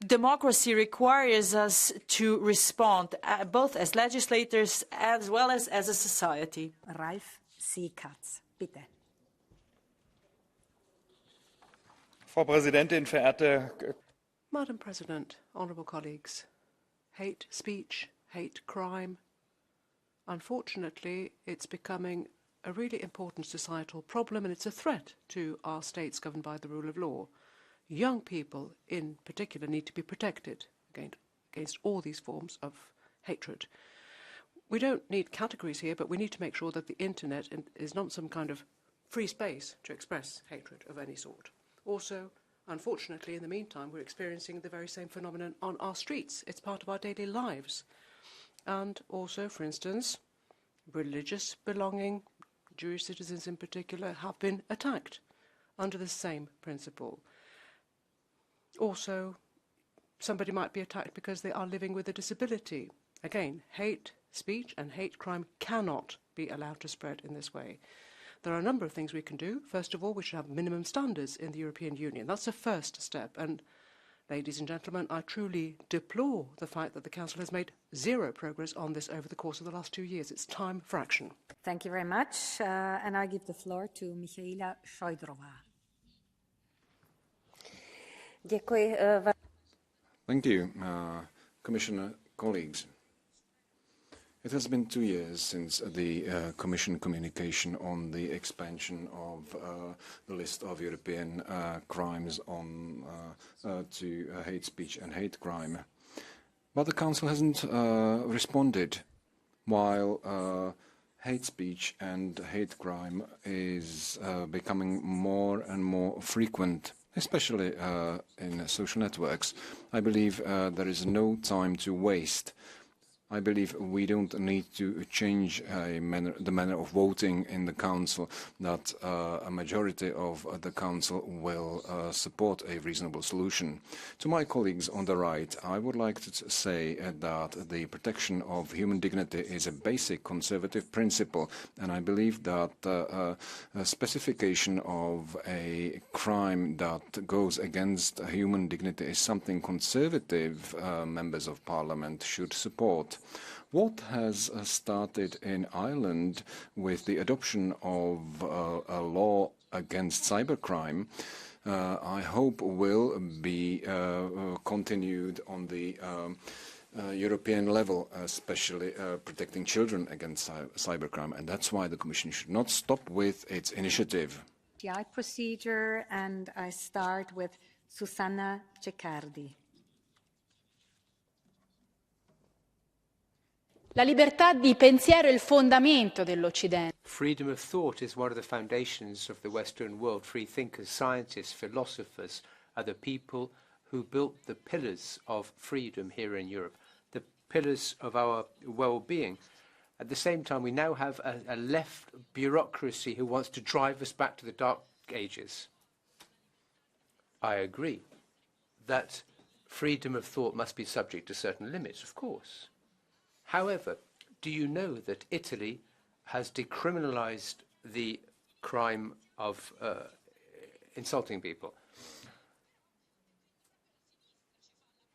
democracy requires us to respond, both as legislators as well as a society. Ralf Seekatz, bitte. Frau Präsidentin, verehrte Madam President, honourable colleagues, hate speech, hate crime, unfortunately, it's becoming a really important societal problem, and it's a threat to our states governed by the rule of law. Young people, in particular, need to be protected against all these forms of hatred. We don't need categories here, but we need to make sure that the internet is not some kind of free space to express hatred of any sort. Also, unfortunately, in the meantime, we're experiencing the very same phenomenon on our streets. It's part of our daily lives. And also, for instance, religious belonging, Jewish citizens in particular, have been attacked under the same principle. Also, somebody might be attacked because they are living with a disability. Again, hate speech and hate crime cannot be allowed to spread in this way. There are a number of things we can do. First of all, we should have minimum standards in the European Union. That's the first step. And Ladies and gentlemen, I truly deplore the fact that the Council has made zero progress on this over the course of the last 2 years. It's time for action. Thank you very much. And I give the floor to Michaela Šojdrová. Thank you, Commissioner, colleagues. It has been 2 years since the Commission communication on the expansion of the list of European crimes on to hate speech and hate crime. But the Council hasn't responded, while hate speech and hate crime is becoming more and more frequent, especially in social networks. I believe there is no time to waste. I believe we don't need to change the manner of voting in the Council, that a majority of the Council will support a reasonable solution. To my colleagues on the right, I would like to say that the protection of human dignity is a basic conservative principle, and I believe that a specification of a crime that goes against human dignity is something conservative members of Parliament should support. What has started in Ireland with the adoption of a law against cybercrime, I hope will be continued on the European level, especially protecting children against cybercrime, and that's why the Commission should not stop with its initiative. The procedure, and I start with Susanna Ceccardi. La libertà di pensiero è il fondamento dell'Occidente. Freedom of thought is one of the foundations of the Western world. Free thinkers, scientists, philosophers are the people who built the pillars of freedom here in Europe, the pillars of our well-being. At the same time, we now have a left bureaucracy who wants to drive us back to the Dark Ages. I agree that freedom of thought must be subject to certain limits, of course. However, do you know that Italy has decriminalized the crime of insulting people?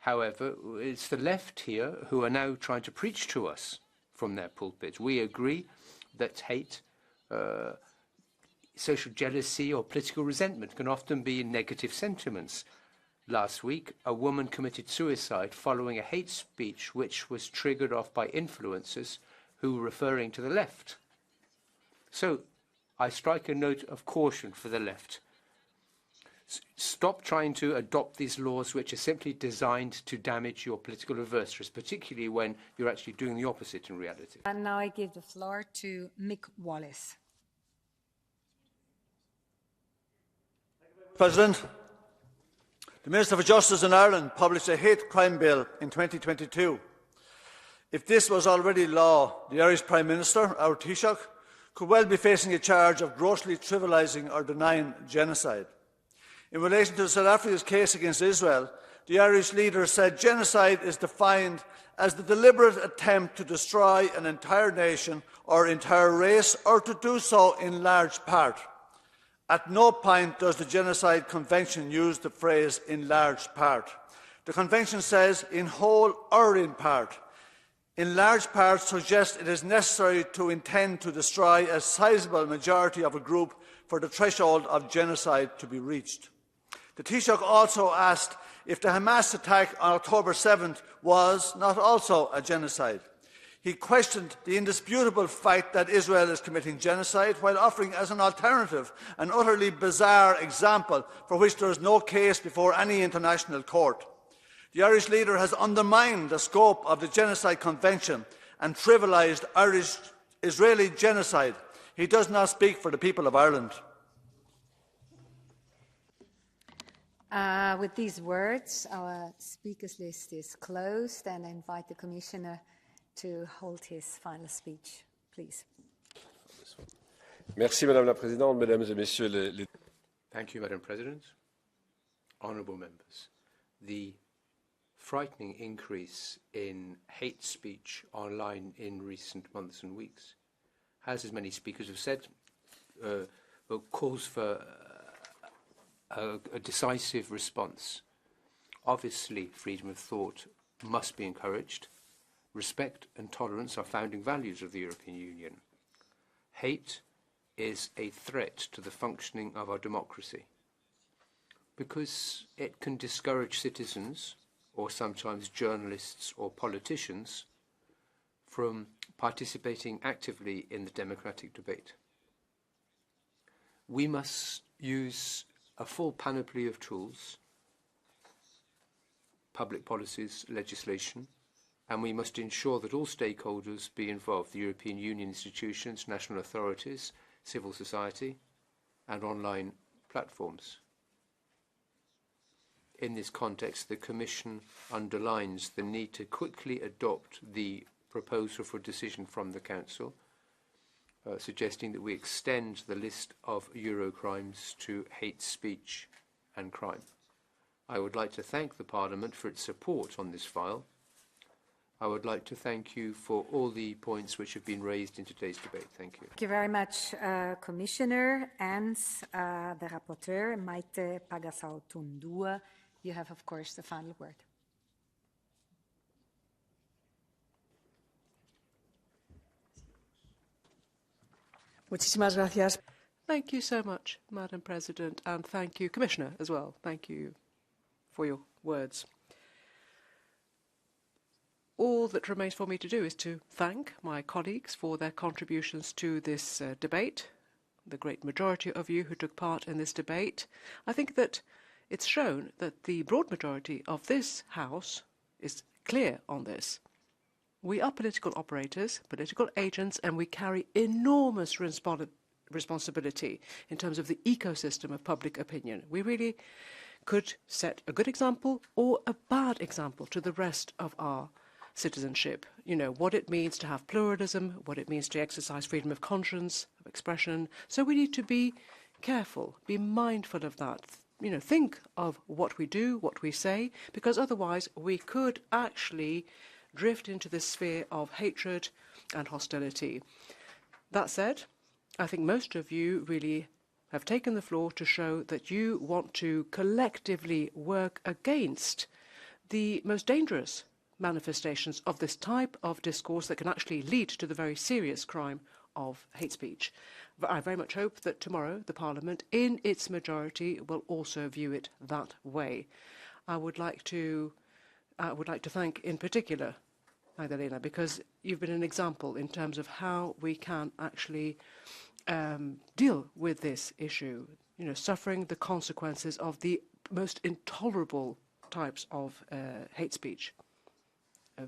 However, it's the left here who are now trying to preach to us from their pulpits. We agree that hate, social jealousy or political resentment can often be negative sentiments. Last week, a woman committed suicide following a hate speech which was triggered off by influencers who were referring to the left. So I strike a note of caution for the left. Stop trying to adopt these laws which are simply designed to damage your political adversaries, particularly when you're actually doing the opposite in reality. And now I give the floor to Mick Wallace. President, the Minister for Justice in Ireland published a hate crime bill in 2022. If this was already law, the Irish Prime Minister, our Taoiseach, could well be facing a charge of grossly trivialising or denying genocide. In relation to South Africa's case against Israel, the Irish leader said genocide is defined as the deliberate attempt to destroy an entire nation or entire race, or to do so in large part. At no point does the Genocide Convention use the phrase in large part. The Convention says in whole or in part. In large part suggests it is necessary to intend to destroy a sizable majority of a group for the threshold of genocide to be reached. The Taoiseach also asked if the Hamas attack on October 7th was not also a genocide. He questioned the indisputable fact that Israel is committing genocide, while offering as an alternative an utterly bizarre example for which there is no case before any international court. The Irish leader has undermined the scope of the Genocide Convention and trivialised Irish-Israeli genocide. He does not speak for the people of Ireland. With these words, our speakers list is closed, and I invite the Commissioner to hold his final speech, please. Merci, Madame la Présidente, Mesdames et Messieurs les... Thank you, Madam President. Honourable members, the frightening increase in hate speech online in recent months and weeks has, as many speakers have said, calls for a decisive response Obviously, freedom of thought must be encouraged. Respect and tolerance are founding values of the European Union. Hate is a threat to the functioning of our democracy because it can discourage citizens, or sometimes journalists or politicians, from participating actively in the democratic debate. We must use a full panoply of tools, public policies, legislation, and we must ensure that all stakeholders be involved, the European Union institutions, national authorities, civil society, and online platforms. In this context, the Commission underlines the need to quickly adopt the proposal for decision from the Council, suggesting that we extend the list of Eurocrimes to hate speech and crime. I would like to thank the Parliament for its support on this file. I would like to thank you for all the points which have been raised in today's debate. Thank you. Thank you very much, Commissioner, and the rapporteur, Maite Pagazaurtundúa. You have, of course, the final word. Muchísimas gracias. Thank you so much, Madam President, and thank you, Commissioner, as well. Thank you for your words. All that remains for me to do is to thank my colleagues for their contributions to this debate, the great majority of you who took part in this debate. I think that it's shown that the broad majority of this House is clear on this. We are political operators, political agents, and we carry enormous responsibility in terms of the ecosystem of public opinion. We really could set a good example or a bad example to the rest of our citizenship. You know, what it means to have pluralism, what it means to exercise freedom of conscience, of expression. So we need to be careful, be mindful of that. You know, think of what we do, what we say, because otherwise we could actually drift into this sphere of hatred and hostility. That said, I think most of you really have taken the floor to show that you want to collectively work against the most dangerous manifestations of this type of discourse that can actually lead to the very serious crime of hate speech. But I very much hope that tomorrow the Parliament, in its majority, will also view it that way. I would like to thank in particular Magdalena, because you've been an example in terms of how we can actually deal with this issue, you know, suffering the consequences of the most intolerable types of hate speech.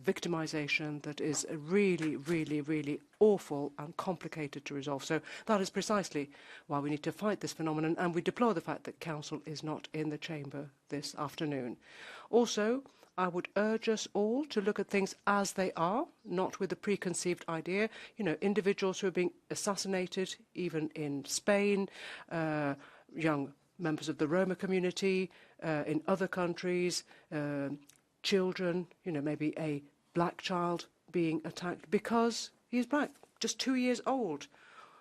Victimization that is really, really, really awful and complicated to resolve. So that is precisely why we need to fight this phenomenon, and we deplore the fact that Council is not in the chamber this afternoon. Also, I would urge us all to look at things as they are, not with a preconceived idea. You know, individuals who are being assassinated, even in Spain, young members of the Roma community, in other countries, children, you know, maybe a black child being attacked because he's black, just 2 years old.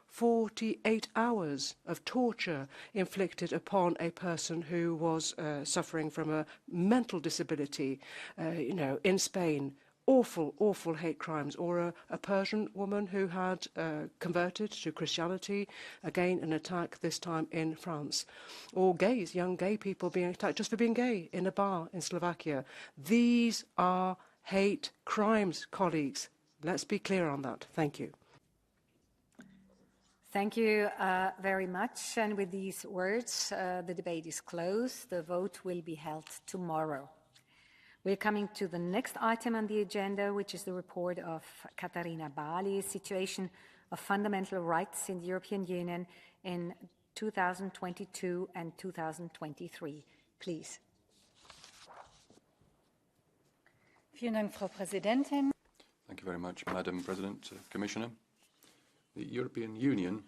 48 hours of torture inflicted upon a person who was suffering from a mental disability, you know, in Spain. Awful, awful hate crimes. Or a Persian woman who had converted to Christianity, again an attack, this time in France. Or gays, young gay people being attacked just for being gay in a bar in Slovakia. These are hate crimes, colleagues. Let's be clear on that. Thank you. Thank you very much. And with these words, the debate is closed. The vote will be held tomorrow. We're coming to the next item on the agenda, which is the report of Katharina Bali, Situation of Fundamental Rights in the European Union in 2022 and 2023. Please. Vielen Dank, Frau Präsidentin. Thank you very much, Madam President, Commissioner. The European Union